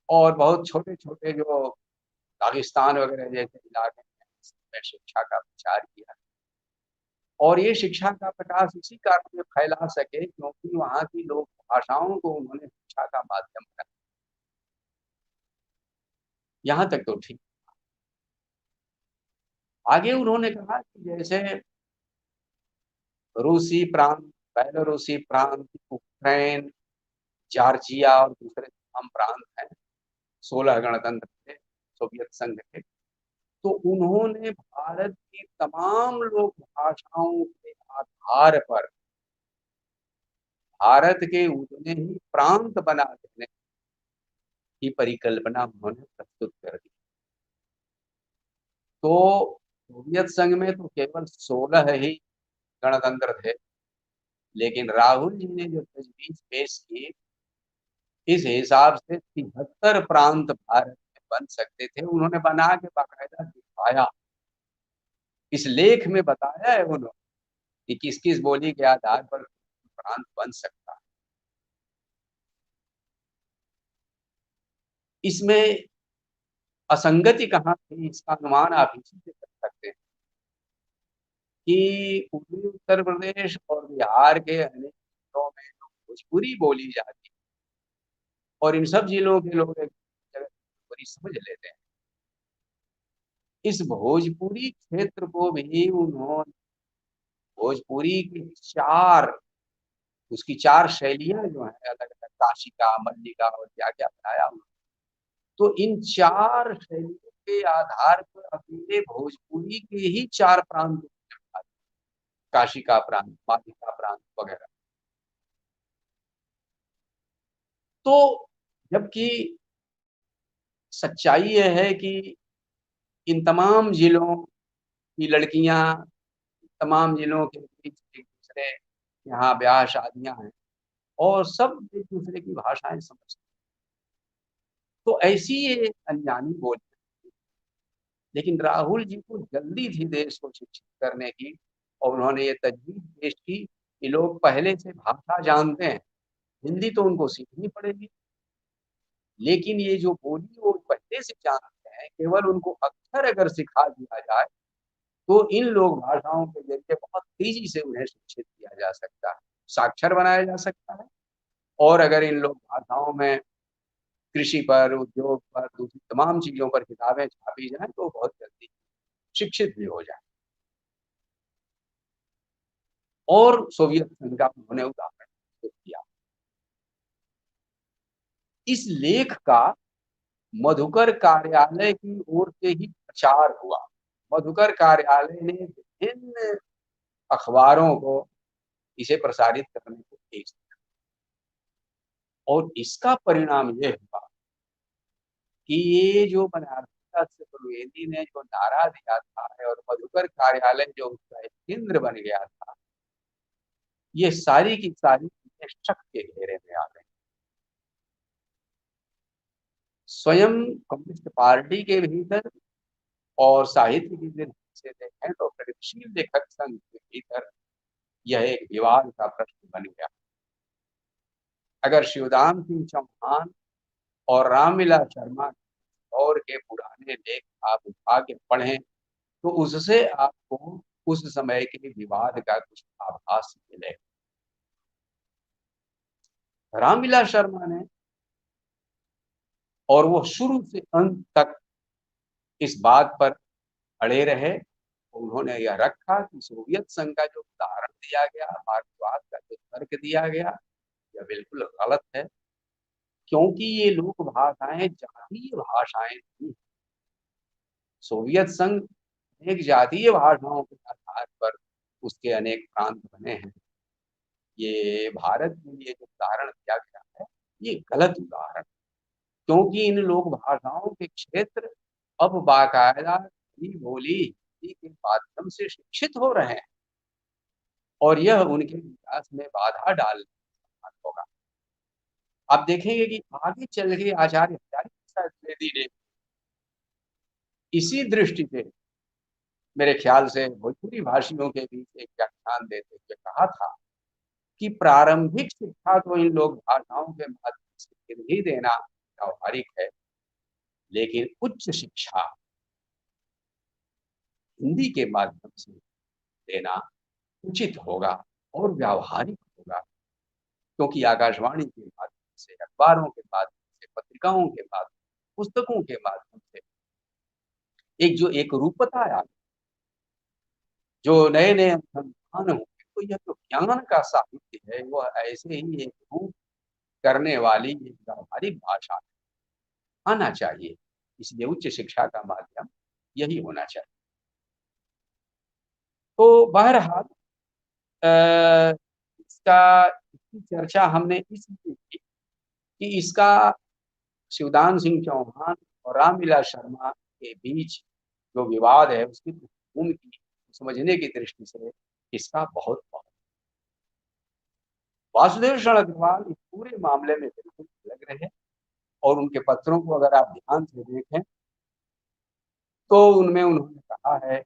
Speaker 2: और बहुत छोटे-छोटे जो दागिस्तान वगैरह जैसे इलाके हैं, इसमें शिक्षा का प्रचार किया। और ये शिक्षा का प्रकाश इसी कारण में फैला सके क्योंकि वहाँ की लोक भाषाओं को उन्होंने शिक्षा का माध्यम बनाया। यहाँ तक तो ठीक। आगे उन्होंने कहा कि जैसे रूसी प्रांत, बेलारूसी प्रांत, यूक्रेन, जॉर्जिया और दूसरे तमाम प्रांत हैं, 16 गणतंत्र थे सोवियत संघ के। तो उन्होंने भारत की तमाम लोक भाषाओं के आधार पर भारत के उतने ही प्रांत बना देने की परिकल्पना उन्होंने प्रस्तुत कर दी। तो सोवियत संघ में तो केवल 16 ही गणतंत्र थे, लेकिन राहुल जी ने जो तजवीज पेश की, इस हिसाब से 73 प्रांत भारत में बन सकते थे। उन्होंने बना के बाकायदा दिखाया, इस लेख में बताया है उन्होंने कि किस किस बोली के आधार पर प्रांत बन सकता है। इसमें असंगति कहाँ थी, इसका अनुमान आप इसी से कर सकते हैं कि पूर्वी उत्तर प्रदेश और बिहार के अनेक जिलों में जो भोजपुरी बोली जाती है और इन सब जिलों के लोग एक जगह भोजपुरी समझ लेते हैं, इस भोजपुरी क्षेत्र को भी उन्होंने भोजपुरी की उसकी 4 शैलियां जो है अलग अलग, काशिका, मल्लिका और क्या क्या बनाया। तो इन 4 शैलियों के आधार पर अकेले भोजपुरी के ही 4 प्रांत, काशिका प्रांत, मालिका प्रांत वगैरह। तो जबकि सच्चाई यह है कि इन तमाम जिलों की लड़कियां, तमाम जिलों के बीच एक दूसरे यहाँ ब्याह शादियां हैं और सब एक दूसरे की भाषाएं समझते हैं। तो ऐसी ये अनजानी बोली, लेकिन राहुल जी को जल्दी थी देश को शिक्षित करने की और उन्होंने ये तजवीज पेश की कि लोग पहले से भाषा जानते हैं, हिंदी तो उनको सीखनी पड़ेगी, लेकिन ये जो बोली वो पहले से जानते हैं, केवल उनको अक्षर अगर सिखा दिया जाए तो इन लोग भाषाओं के जरिए बहुत तेजी से उन्हें शिक्षित किया जा सकता है, साक्षर बनाया जा सकता है। और अगर इन लोग भाषाओं में कृषि पर, उद्योग पर, दूसरी तमाम चीजों पर किताबें छापी जाए तो बहुत जल्दी शिक्षित भी हो जाए। और सोवियत संघ का उन्होंने उदाहरण दिया। इस लेख का मधुकर कार्यालय की ओर से ही प्रचार हुआ। मधुकर कार्यालय ने विभिन्न अखबारों को इसे प्रसारित करने को भेज दिया और इसका परिणाम यह हुआ कि ये जो बनारसी दास चतुर्वेदी ने जो नारा दिया था और मधुकर कार्यालय जो उसका एक केंद्र बन गया था, ये सारी की सारी चीजें शक के घेरे में आ गई। स्वयं कम्युनिस्ट पार्टी के भीतर और साहित्य की दृष्टि से देखें तो प्रगतिशील लेखक संघ के भीतर यह एक विवाद का प्रश्न बन गया। अगर शिवदाम सिंह चौहान और रामविलास शर्मा और के पुराने लेख आप उठा के पढ़ें तो उससे आपको उस समय के विवाद का कुछ आभास मिलेगा। रामविलास शर्मा ने, और वो शुरू से अंत तक इस बात पर अड़े रहे, उन्होंने यह रखा कि सोवियत संघ का जो उदाहरण दिया गया, मार्क्सवाद का जो तर्क दिया गया, यह बिल्कुल गलत है क्योंकि ये लोक भाषाएं जातीय भाषाएं थी। सोवियत संघ एक जातीय भाषाओं के आधार पर उसके अनेक प्रांत बने हैं। ये भारत में ये जो उदाहरण दिया गया है, ये गलत उदाहरण, क्योंकि इन लोक भाषाओं के क्षेत्र अब बाकायदा हिंदी बोली हिंदी के माध्यम से शिक्षित हो रहे हैं और यह उनके विकास में बाधा डाल होगा। आप देखेंगे कि आगे चल के आचार्य हजारी प्रसाद द्विवेदी ने इसी दृष्टि से मेरे ख्याल से भोजपुरी भाषियों के बीच एक व्याख्यान देते हुए कहा था कि प्रारंभिक शिक्षा तो इन लोक भाषाओं के माध्यम से ही देना व्यावहारिक है, लेकिन उच्च शिक्षा हिंदी के माध्यम से देना उचित होगा और व्यावहारिक होगा, क्योंकि आकाशवाणी के माध्यम से, अखबारों के माध्यम से, पत्रिकाओं के माध्यम, पुस्तकों के माध्यम से एक जो एक रूपता आ, जो नए नए अनुसंधान होंगे, तो यह जो ज्ञान का साहित्य है वह ऐसे ही एक रूप करने वाली एक व्यावहारिक भाषा आना चाहिए। इसलिए उच्च शिक्षा का माध्यम यही होना चाहिए। तो बहरहाल इसकी चर्चा हमने इसलिए की कि इसका शिवदान सिंह चौहान और रामविलास शर्मा के बीच जो विवाद है उसकी भूमि की समझने की दृष्टि से इसका बहुत वासुदेव शरण अग्रवाल इस पूरे मामले में बिल्कुल लग रहे हैं और उनके पत्रों को अगर आप ध्यान से देखें तो उनमें उन्होंने कहा है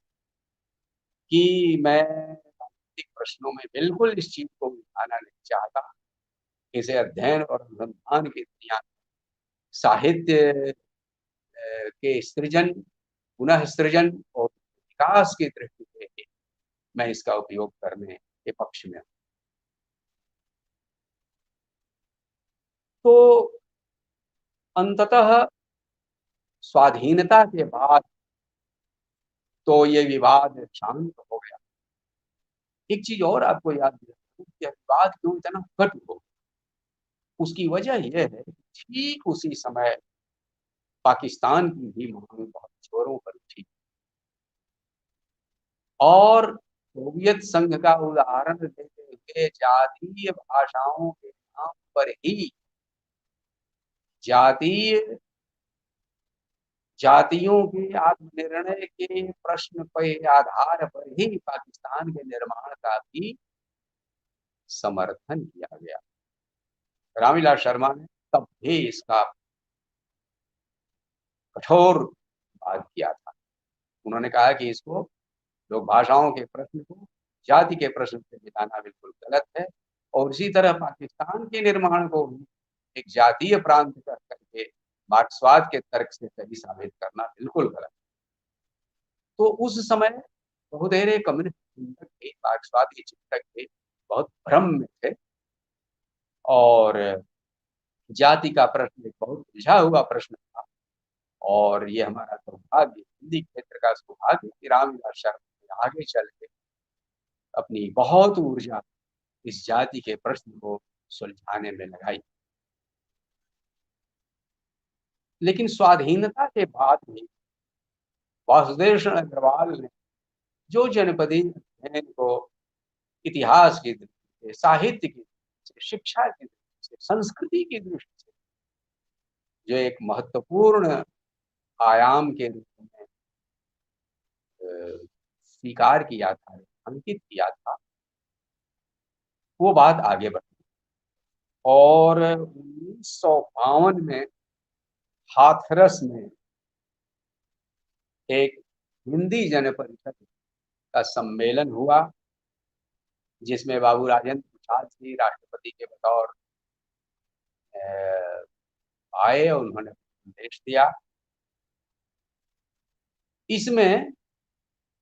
Speaker 2: कि मैं राजनीतिक प्रश्नों में बिल्कुल इस चीज को उठाना नहीं चाहता। इसे अध्ययन और अनुसंधान की दुनिया साहित्य के सृजन, पुनः सृजन और विकास की दृष्टि से मैं इसका उपयोग करने के पक्ष में हूं। तो अंततः स्वाधीनता के बाद तो ये विवाद शांत हो गया। एक चीज और आपको याद दिलाऊं कि विवाद क्यों इतना कटु हो, उसकी वजह यह है कि ठीक उसी समय पाकिस्तान की भी मांग बहुत जोरों पर उठी और सोवियत संघ का उदाहरण देते हुए जातीय भाषाओं के नाम पर ही जातियों के आत्मनिर्णय के प्रश्न के आधार पर ही पाकिस्तान के निर्माण का भी समर्थन किया गया। रामविलास शर्मा ने तब भी इसका कठोर विवाद किया था। उन्होंने कहा कि इसको लोक भाषाओं के प्रश्न को जाति के प्रश्न से मिलाना बिल्कुल गलत है और इसी तरह पाकिस्तान के निर्माण को भी एक जातीय प्रांत कर करके मार्क्सवाद के तर्क से सही साबित करना बिल्कुल गलत। तो उस समय बहुतेरे कम्युनिस्ट चिंतक थे, मार्क्सवादी चिंतक थे, बहुत भ्रम में थे और जाति का प्रश्न एक बहुत उलझा हुआ प्रश्न था। और ये हमारा सौभाग्य, हिंदी क्षेत्र का सौभाग्य कि रामविलास शर्मा ने आगे चल के अपनी बहुत ऊर्जा इस जाति के प्रश्न को सुलझाने में लगाई। लेकिन स्वाधीनता के बाद भी वासुदेव शरण अग्रवाल ने जो जनपदी अध्ययन को इतिहास की दृष्टि से, साहित्य की दृष्टि से, शिक्षा की दृष्टि से, संस्कृति की दृष्टि से जो एक महत्वपूर्ण आयाम के रूप में स्वीकार किया था, अंकित किया था, वो बात आगे बढ़ी और 1952 में हाथरस में एक हिंदी जन परिषद का सम्मेलन हुआ जिसमें बाबू राजेंद्र प्रसाद जी राष्ट्रपति के बतौर आए और उन्होंने संदेश दिया। इसमें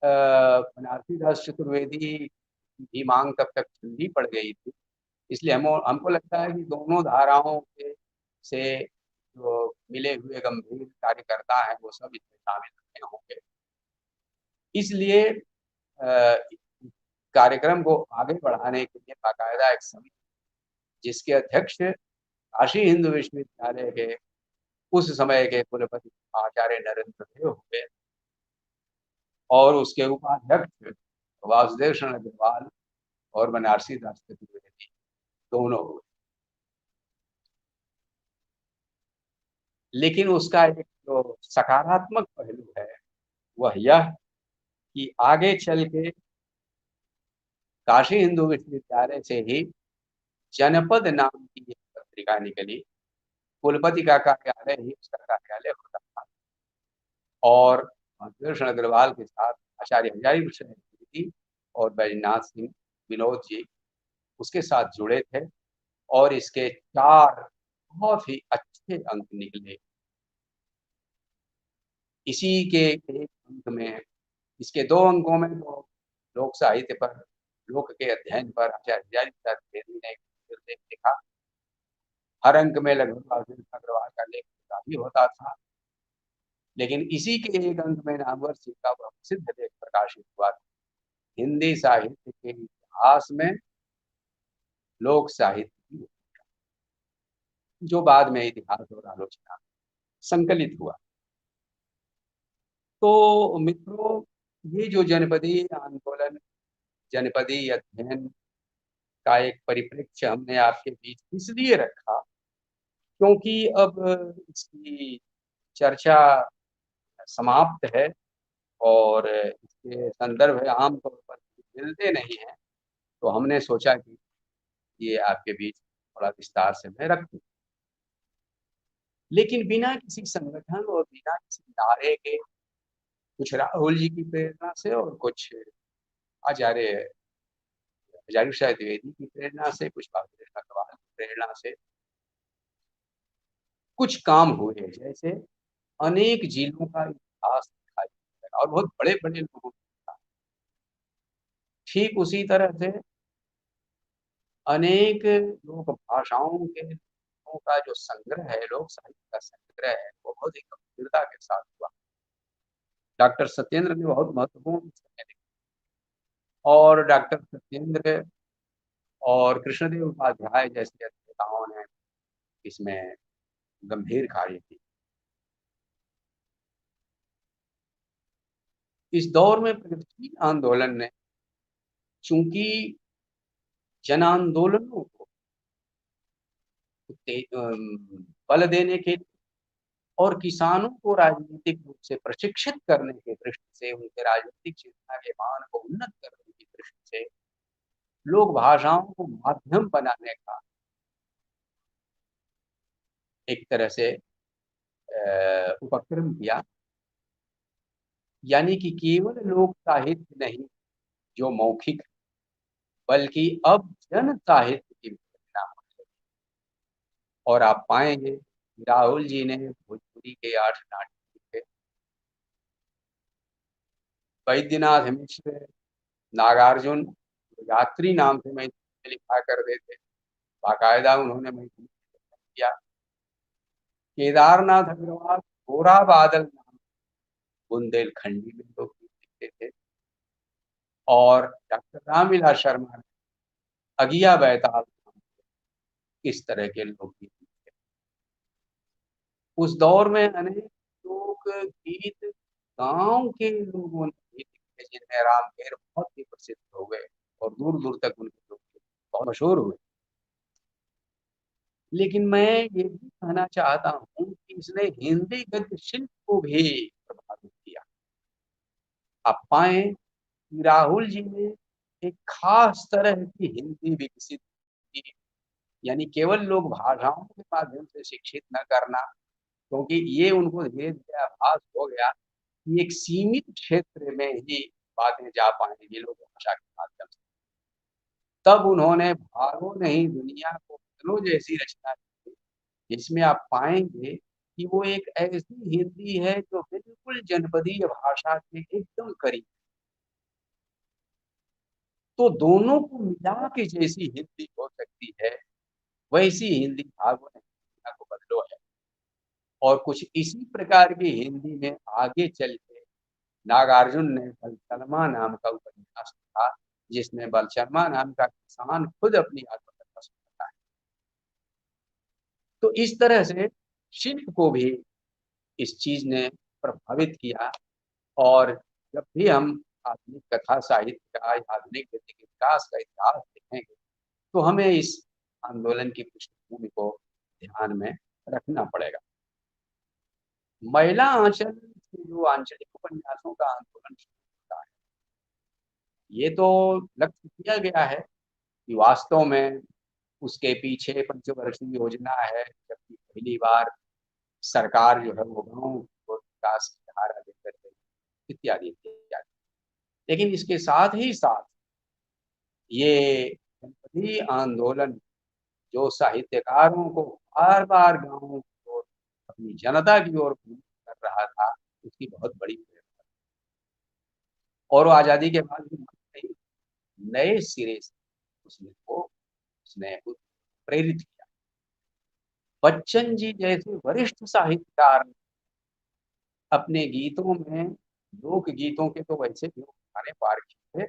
Speaker 2: बनारसी दास चतुर्वेदी की मांग तब तक ठंडी पड़ गई थी, इसलिए हमको लगता है कि दोनों धाराओं के से जो मिले हुए गंभीर कार्यकर्ता हैं वो सब इसमें शामिल रहे होंगे। इसलिए कार्यक्रम को आगे बढ़ाने के लिए बाकायदा एक समिति जिसके अध्यक्ष काशी हिंदू विश्वविद्यालय के उस समय के कुलपति आचार्य नरेंद्र देव हुए और उसके उपाध्यक्ष वासुदेव शरण अग्रवाल और बनारसी दास चतुर्वेदी दोनों हुए। लेकिन उसका एक जो सकारात्मक पहलू है वह यह कि आगे चल के काशी हिंदू विश्वविद्यालय से ही जनपद नाम की एक पत्रिका निकली। कुलपति का कार्यालय ही उसका कार्यालय होता था और वासुदेव अग्रवाल के साथ आचार्य हजारी कृष्ण द्विवेदी और बैजनाथ सिंह विनोद जी उसके साथ जुड़े थे और इसके 4 बहुत ही अच्छे अंक निकले। इसी के एक अंक में, इसके 2 अंकों में तो लोक साहित्य पर, लोक के अध्ययन पर आचार्य हजारी प्रसाद द्विवेदी ने एक लेख लिखा। हर अंक में लगभग वासुदेव अग्रवाल का लेख भी होता था, लेकिन इसी के एक अंक में नामवर सिंह का वह प्रसिद्ध लेख प्रकाशित हुआ था, हिंदी साहित्य के इतिहास में लोक साहित्य की भूमिका, जो बाद में इतिहास और आलोचना संकलित हुआ। तो मित्रों, ये जो जनपदीय आंदोलन, जनपदीय अध्ययन का एक परिप्रेक्ष्य हमने आपके बीच इसलिए रखा क्योंकि अब इसकी चर्चा समाप्त है और इसके संदर्भ आमतौर पर मिलते नहीं हैं, तो हमने सोचा कि ये आपके बीच थोड़ा विस्तार से मैं रख दूं। लेकिन बिना किसी संगठन और बिना किसी नारे के, कुछ राहुल जी की प्रेरणा से और कुछ आचार्य हजारी प्रसाद द्विवेदी की प्रेरणा से, कुछ वासुदेव अग्रवाल की प्रेरणा से कुछ काम हुए, जैसे अनेक जिलों का इतिहास दिखाई देगा और बहुत बड़े बड़े लोगों का। ठीक उसी तरह से अनेक लोक भाषाओं के लोगों का जो संग्रह है, लोक साहित्य का संग्रह है, वो बहुत ही गंभीरता के साथ हुआ। डॉक्टर सत्येंद्र ने बहुत महत्वपूर्ण समय लिखा और डॉक्टर सत्येंद्र और कृष्णदेव उपाध्याय जैसे नेताओं ने इसमें गंभीर कार्य किया। इस दौर में प्रगतिशील आंदोलन ने चूंकि जन आंदोलनों को बल देने के और किसानों को राजनीतिक रूप से प्रशिक्षित करने की दृष्टि से, उनके राजनीतिक चेतना के मान को उन्नत करने की दृष्टि से लोक भाषाओं को माध्यम बनाने का एक तरह से उपक्रम किया। यानी कि केवल लोक साहित्य नहीं जो मौखिक, बल्कि अब जन साहित्य की रचना होने लगी। और आप पाएंगे राहुल जी ने भोजपुरी के 8 नाटक लिखे, वैद्यनाथ मिश्र, नागार्जुन यात्री नाम से मैथिली लिखा करते थे, बाकायदा उन्होंने मैथिली किया। केदारनाथ अग्रवाल गोरा बादल नाम बुंदेलखंडी में लोग लिखते थे और डॉक्टर रामविलास शर्मा ने अगिया बैताल इस तरह के लोग लिखे। उस दौर में अनेक लोक गीत गांव के लोगों ने गीत लिखे, जिनमें राम खेर बहुत ही प्रसिद्ध हो गए और दूर दूर तक उनके लोग बहुत मशहूर हुए। लेकिन मैं ये भी कहना चाहता हूँ कि इसने हिंदी गद्य शिल्प को भी प्रभावित किया। आप पाए राहुल जी ने एक खास तरह की हिंदी विकसित की, यानी केवल लोग भाषाओं के माध्यम से शिक्षित न करना, क्योंकि ये उनको धीरे धीरे आभास हो गया कि एक सीमित क्षेत्र में ही बातें जा पाएंगी लोक भाषा के माध्यम से। तब उन्होंने भागो नहीं दुनिया को बदलो जैसी रचना की, जिसमें आप पाएंगे कि वो एक ऐसी हिंदी है जो बिल्कुल जनपदीय भाषा के एकदम करीब। तो दोनों को मिला के जैसी हिंदी हो सकती है, वैसी हिंदी भागो नहीं दुनिया को बदलो है। और कुछ इसी प्रकार की हिंदी में आगे चल के नागार्जुन ने बलशर्मा नाम का उपन्यास लिखा, जिसमें बलशर्मा नाम का किसान खुद अपनी आत्मकथा सुनाता है। तो इस तरह से शिल्प को भी इस चीज ने प्रभावित किया। और जब भी हम आधुनिक कथा साहित्य का या आधुनिक गद्य के विकास का इतिहास देखेंगे तो हमें इस आंदोलन की पृष्ठभूमि को ध्यान में रखना पड़ेगा। महिला आंचल से जो आंचलिक उपन्यासों का आंदोलन शुरू होता है, ये तो लक्ष्य किया गया है कि वास्तव में उसके पीछे पंचवर्षीय योजना है, जबकि पहली बार सरकार जो है वो गाँव को विकास की धारा देकर गई इत्यादि इत्यादि। लेकिन इसके साथ ही साथ ये जनपदीय आंदोलन जो साहित्यकारों को बार बार गाँव की ओर, अपनी जनता की ओर कर रहा था, उसकी बहुत बड़ी प्रेरणा। और आजादी के बाद भी नए सिरे से उसने प्रेरित किया। बच्चन जी जैसे वरिष्ठ साहित्यकार अपने गीतों में, लोक गीतों के तो वैसे भी गाने पार किए थे,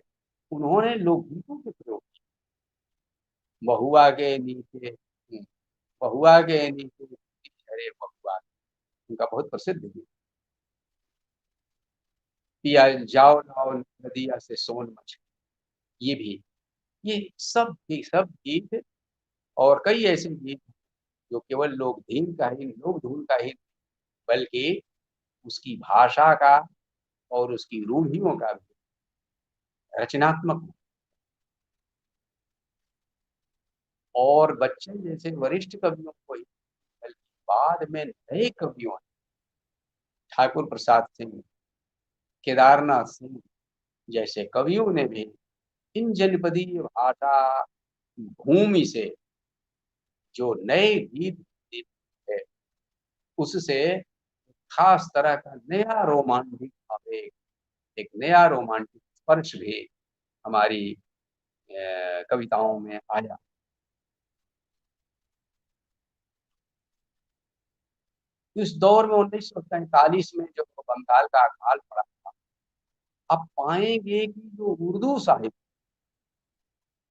Speaker 2: उन्होंने लोकगीतों के प्रयोग किए। महुआ के नीचे, महुआ के नीचे अरे महुआ, उनका बहुत प्रसिद्ध गीत। पिया जाओ लाओ नदिया से सोन मछली, ये भी, ये सब गीत और कई ऐसे गीत जो केवल लोक धुन का ही बल्कि उसकी भाषा का और उसकी रूढ़ियों का भी रचनात्मक। और बच्चन जैसे वरिष्ठ कवियों को ही बल्कि बाद में नए कवियों, ठाकुर प्रसाद सिंह, केदारनाथ सिंह जैसे कवियों ने भी इन जनपदीय भाषा भूमि से जो नए गीत है, उससे खास तरह का नया रोमांटिक आवेग, एक नया रोमांटिक स्पर्श भी हमारी कविताओं में आया। इस दौर में 1947 में जब बंगाल का अकाल पड़ा था, आप पाएंगे कि जो उर्दू साहित्य,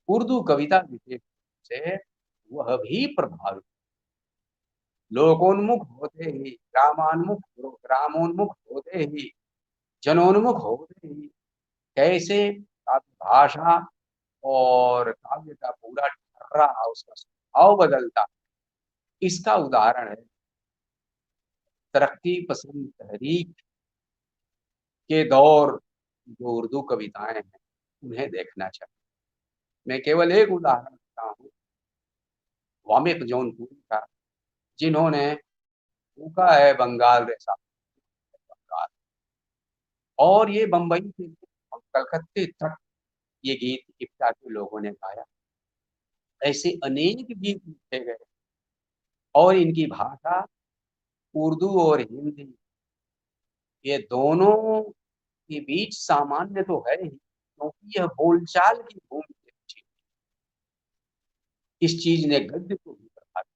Speaker 2: उर्दू कविता विशेष से वह भी प्रभावित, लोकोन्मुख होते ही, ग्रामोन्मुख होते ही, जनोन्मुख होते ही कैसे काव्य भाषा और काव्य का पूरा ढर्रा, उसका स्वभाव बदलता, इसका उदाहरण है तरक्की पसंद तहरीक के दौर जो उर्दू कविताएं हैं, उन्हें देखना चाहिए। मैं केवल एक उदाहरण देता हूँ, वामिक जौनपुरी का, जिन्होंने फूका है बंगाल रेसा बंगाल, और ये बम्बई से कलकत्ते तक ये गीत इब्ता के लोगों ने गाया। ऐसे अनेक गीत लिखे गए और इनकी भाषा उर्दू और हिंदी ये दोनों के बीच सामान्य तो है ही, क्योंकि यह बोलचाल की भूमि से बची। इस चीज ने गद्य को भी प्रभावित,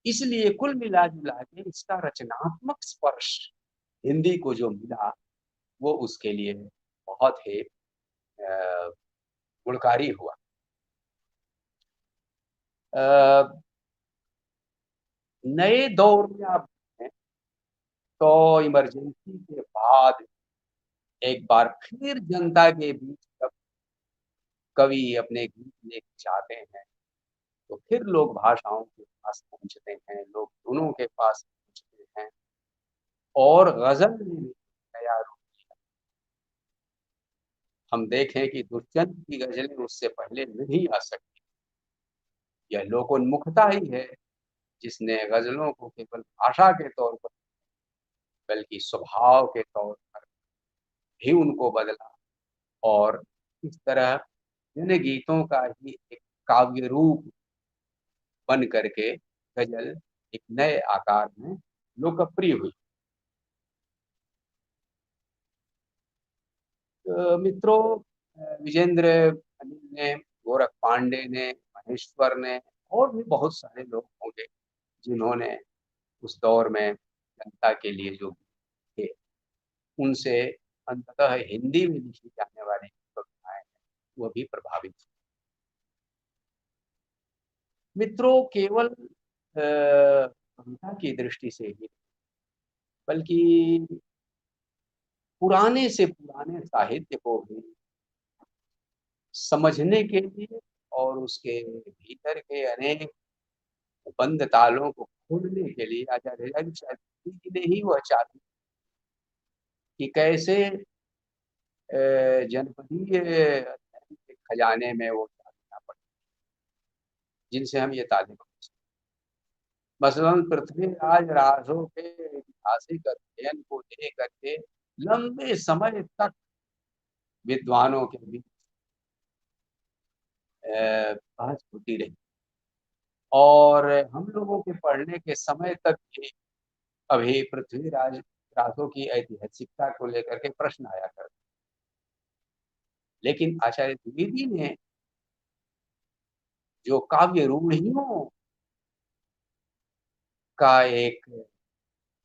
Speaker 2: इसलिए कुल मिला जुला के इसका रचनात्मक स्पर्श हिंदी को जो मिला वो उसके लिए बहुत ही गुणकारी हुआ। नए दौर में आप देखें तो इमरजेंसी के बाद एक बार फिर जनता के बीच जब कवि अपने गीत लेके जाते हैं तो फिर लोग भाषाओं के पास पहुंचते हैं, लोग धुनों के पास पहुंचते हैं, और गजल ने भी नया रूप लिया। हम देखें कि दुष्यंत की गजलें उससे पहले नहीं आ सकती। यह लोकोन्मुखता ही है जिसने गजलों को केवल भाषा के तौर पर बल्कि स्वभाव के तौर पर भी उनको बदला, और इस तरह जन गीतों का ही एक काव्य रूप बन करके गजल एक नए आकार में लोकप्रिय हुई। मित्रों, विजेंद्र अनिल ने, गोरख पांडे ने, महेश्वर ने और भी बहुत सारे लोग होंगे जिन्होंने उस दौर में जनता के लिए जो थे, उनसे अंततः हिंदी में लिखी जाने वाली कविताएं हैं वह भी प्रभावित। मित्रों, केवल कविता की दृष्टि से ही बल्कि पुराने से पुराने साहित्य को भी समझने के लिए और उसके भीतर के अनेक बंद तालों को खोलने के लिए आचार्य हरिहर शास्त्री जी ने ही वह चाबी कि कैसे जनपदीय अध्ययन के खजाने में वो चाबियां पड़ी जिनसे हम ये तालीम मसलन पृथ्वीराज रासो के ऐतिहासिक अध्ययन को लेकर के लंबे समय तक विद्वानों के बीच बहस होती रही और हम लोगों के पढ़ने के समय तक भी अभी पृथ्वीराज रासो की ऐतिहासिकता को लेकर के प्रश्न आया करते। लेकिन आचार्य द्विवेदी ने जो काव्य रूढ़ियों का एक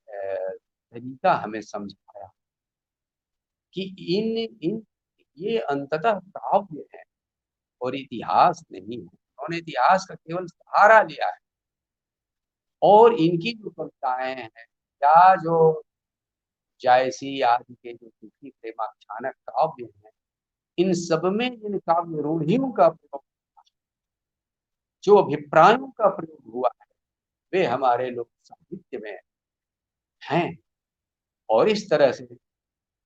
Speaker 2: तरीका हमें समझाया कि इन इन ये अंततः काव्य है और इतिहास नहीं है। उन्होंने इतिहास का केवल सहारा लिया है और इनकी जो कविताएं हैं या जो जायसी आदि के जो सूफी प्रेमाख्यानक काव्य हैं, इन सब में इन काव्य रूढ़ियों का प्रयोग, जो अभिप्रायों का प्रयोग हुआ है, वे हमारे लोक साहित्य में हैं। और इस तरह से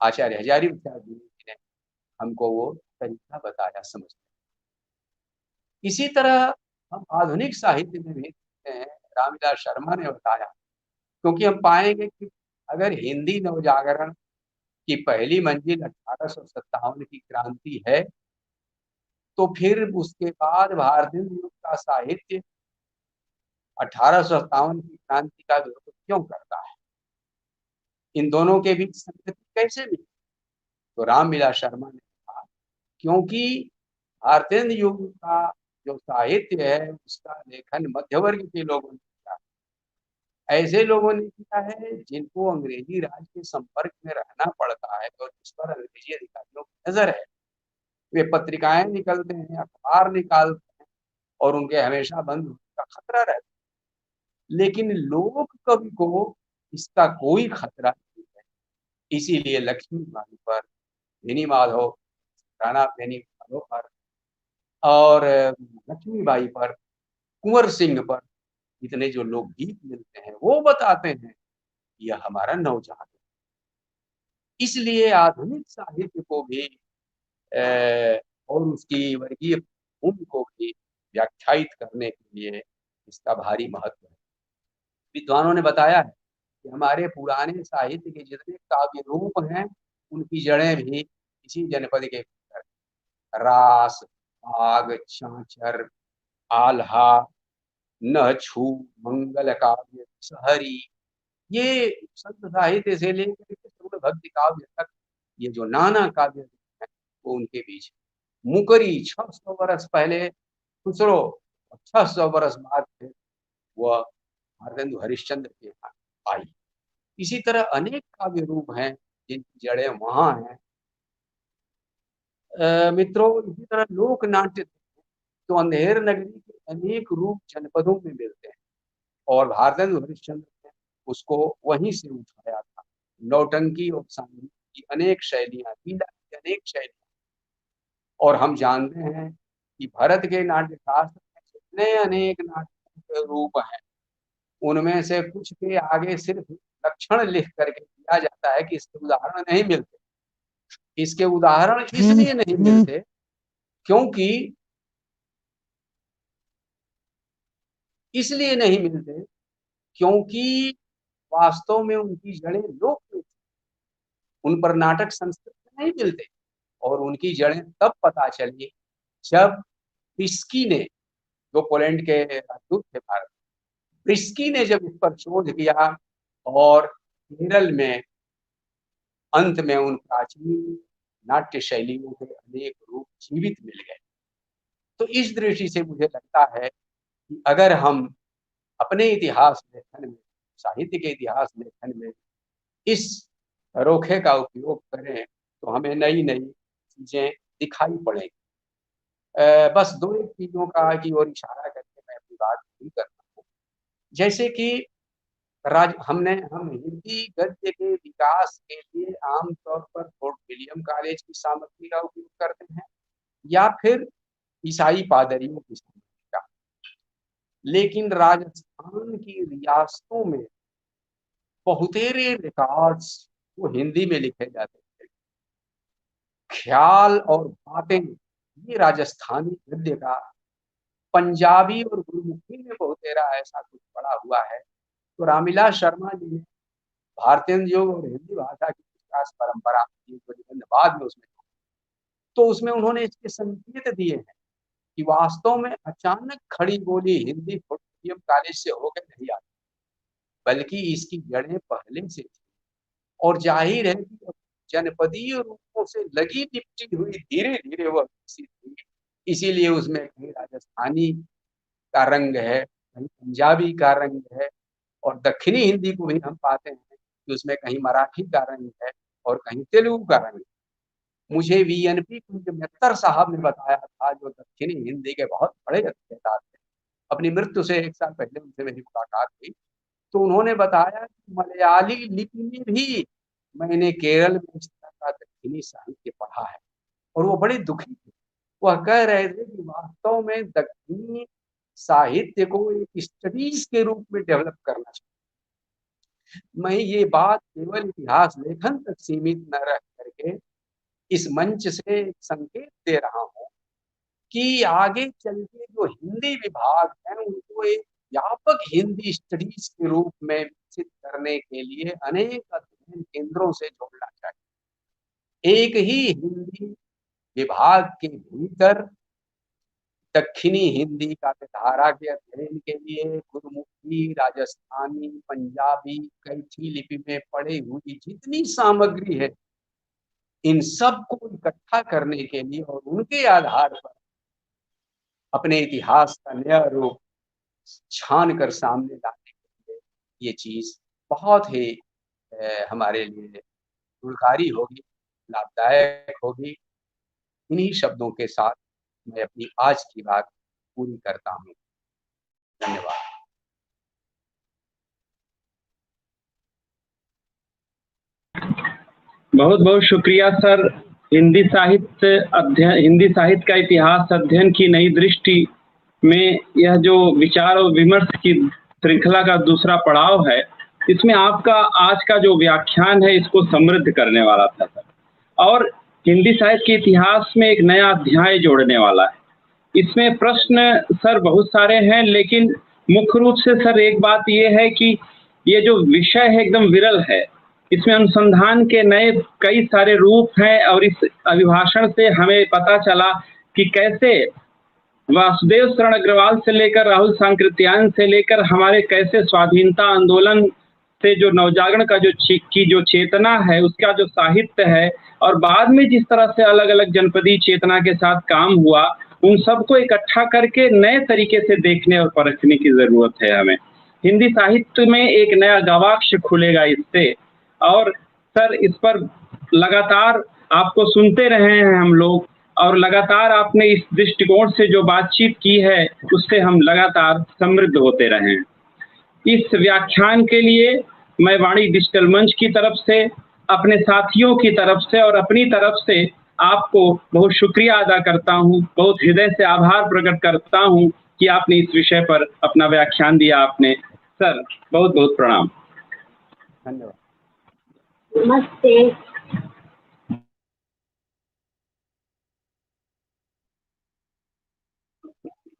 Speaker 2: आचार्य हजारीप्रसाद जी ने हमको वो तरीका बताया समझने। इसी तरह हम आधुनिक साहित्य में भी देखते हैं, रामविलास शर्मा ने बताया, क्योंकि हम पाएंगे कि अगर हिंदी नवजागरण की पहली मंजिल 1857 की क्रांति है, तो फिर उसके बाद भारतीय युग का साहित्य 1857 की क्रांति का विरोध क्यों करता है? इन दोनों के बीच संगति कैसे मिली? तो रामविलास शर्मा ने कहा, क्योंकि भारतीय युग का जो साहित्य है उसका लेखन मध्यवर्ग के लोगों ने किया, ऐसे लोगों ने किया है जिनको अंग्रेजी राज के संपर्क में रहना पड़ता है और जिस पर अंग्रेजी अधिकारियों की नजर है। वे पत्रिकाएं निकलते हैं, अखबार निकालते हैं और उनके हमेशा बंद होने का खतरा रहता है। लेकिन लोक कवि को इसका कोई खतरा नहीं है, इसीलिए लक्ष्मीबाई पर, बेनी माधव, राणा बेनी माधव पर और लक्ष्मीबाई पर, कुंवर सिंह पर इतने जो लोकगीत मिलते हैं वो बताते हैं यह हमारा नवजात है। इसलिए आधुनिक साहित्य को भी और उसकी वर्गीय भूमि को भी व्याख्यायित करने के लिए इसका भारी महत्व है। विद्वानों ने बताया है कि हमारे पुराने साहित्य के जितने काव्य रूप हैं उनकी जड़ें भी इसी जनपद के भीतर, रास, भाग, चांचर, आल्हा, नहछू, मंगल काव्य, सहरी, ये संत साहित्य से लेकर के शुद्ध भक्ति काव्य तक ये जो नाना काव्य है वो उनके बीच। मुकरी 600 वर्ष पहले खुसरो, 600 वर्ष बाद फिर वह भारतेंदु हरिश्चंद्र के यहाँ आई। इसी तरह अनेक काव्य रूप हैं जिनकी जड़ें वहां हैं। मित्रों, इसी तरह लोक नाट्य तो अंधेर नगरी के अनेक रूप जनपदों में मिलते हैं और भारतेंदु हरिश्चंद्र ने उसको वहीं से उठाया था। नौटंकी और सांगीतिक की अनेक शैलियां, लीला की अनेक शैलियां, और हम जानते हैं कि भरत के नाट्यशास्त्र में जितने अनेक नाट्य के रूप हैं उनमें से कुछ के आगे सिर्फ लक्षण लिख करके दिया जाता है कि इसके उदाहरण नहीं मिलते। इसके उदाहरण इसलिए नहीं मिलते क्योंकि इसलिए नहीं मिलते क्योंकि वास्तव में उनकी जड़ें लोक में, उन पर नाटक संस्कृत नहीं मिलते। और उनकी जड़ें तब पता चली जब प्रिस्की ने, जो पोलैंड के राजदूत थे भारत, प्रिस्की ने जब इस पर शोध किया और केरल में अंत में उन प्राचीन नाट्य शैलियों के अनेक रूप जीवित मिल गए। तो इस दृष्टि से मुझे लगता है कि अगर हम अपने इतिहास लेखन में, साहित्य के इतिहास लेखन में इस रोखे का उपयोग करें तो हमें नई नई चीजें दिखाई पड़ेगी। बस दो एक चीजों का की ओर इशारा करके मैं अपनी बात पूरी करता हूँ। जैसे कि हम हिंदी गद्य के विकास के लिए आमतौर पर फोर्ट विलियम कॉलेज की सामग्री का उपयोग करते हैं या फिर ईसाई पादरियों की सामग्री का। लेकिन राजस्थान की रियासतों में बहुतेरे रिकॉर्ड्स वो हिंदी में लिखे जाते थे। ख्याल और बातें ये राजस्थानी गद्य का पंजाबी और गुरमुखी में बहुतेरा ऐसा कुछ पड़ा हुआ है। तो रामविलास शर्मा जी ने भारतीय योग और हिंदी भाषा की विकास परंपरा बाद में उसमें उन्होंने इसके संकेत दिए हैं कि वास्तव में अचानक खड़ी बोली हिंदी फोर्ट विलियम कॉलेज से होकर नहीं आती, बल्कि इसकी जड़ें पहले से थी और जाहिर है कि जनपदीय रूपों से लगी लिपटी हुई धीरे धीरे वह विकसित हुई। इसीलिए उसमें कहीं राजस्थानी का रंग है, कहीं पंजाबी का रंग है, और दक्षिणी हिंदी को भी हम पाते हैं कि उसमें कहीं मराठी का रंग है और कहीं तेलुगु का रंग है। मुझे वीएनपी कुंज मित्तर साहब ने बताया था, जो दक्षिणी हिंदी के बहुत बड़े अध्येता थे, अपनी मृत्यु से 1 साल पहले उनसे मेरी मुलाकात हुई, तो उन्होंने बताया कि मलयाली लिपि में भी मैंने केरल में इस तरह का दक्षिणी साहित्य पढ़ा है, और वो बड़े दुखी थे। वह कह रहे थे कि वास्तव में दक्षिणी साहित्य को एक स्टडीज के रूप में डेवलप करना चाहिए। मैं ये बात केवल इतिहास लेखन तक सीमित न रह करके इस मंच से संकेत दे रहा हूं कि आगे चल के जो हिंदी विभाग है उनको एक व्यापक हिंदी स्टडीज के रूप में विकसित करने के लिए अनेक अध्ययन केंद्रों से जोड़ना चाहिए। एक ही हिंदी विभाग के भीतर दक्षिणी हिंदी का धारा के अध्ययन के लिए गुरमुखी, राजस्थानी, पंजाबी, कैथी लिपि में पढ़ी हुई जितनी सामग्री है, इन सब को इकट्ठा करने के लिए और उनके आधार पर अपने इतिहास का नया रूप छान कर सामने लाने के लिए ये चीज बहुत ही हमारे लिए गुणकारी होगी, लाभदायक होगी। इन्हीं शब्दों के साथ मैं अपनी आज की बात पूरी करता हूँ। धन्यवाद।
Speaker 1: बहुत बहुत शुक्रिया सर। हिंदी साहित्य का इतिहास अध्ययन की नई दृष्टि में यह जो विचार और विमर्श की श्रृंखला का दूसरा पड़ाव है, इसमें आपका आज का जो व्याख्यान है इसको समृद्ध करने वाला था सर, और हिंदी साहित्य के इतिहास में एक नया अध्याय जोड़ने वाला है। इसमें प्रश्न सर बहुत सारे हैं, लेकिन मुख्य रूप से सर एक बात ये है कि ये जो विषय है एकदम विरल है, इसमें अनुसंधान के नए कई सारे रूप हैं, और इस अभिभाषण से हमें पता चला कि कैसे वासुदेव शरण अग्रवाल से लेकर राहुल सांकृत्यायन से लेकर हमारे कैसे स्वाधीनता आंदोलन से जो नवजागरण का जो चेतना है, उसका जो साहित्य है, और बाद में जिस तरह से अलग अलग जनपदी चेतना के साथ काम हुआ, उन सबको इकट्ठा करके नए तरीके से देखने और परखने की जरूरत है हमें। हिंदी साहित्य में एक नया गवाक्ष खुलेगा इससे, और सर इस पर लगातार आपको सुनते रहे हैं हम लोग, और लगातार आपने इस दृष्टिकोण से जो बातचीत की है उससे हम लगातार समृद्ध होते रहे हैं। इस व्याख्यान के लिए मैं वाणी डिजिटल मंच की तरफ से, अपने साथियों की तरफ से और अपनी तरफ से आपको बहुत शुक्रिया अदा करता हूं, बहुत हृदय से आभार प्रकट करता हूं कि आपने इस विषय पर अपना व्याख्यान दिया। आपने सर बहुत बहुत प्रणाम।
Speaker 2: धन्यवाद।
Speaker 3: नमस्ते।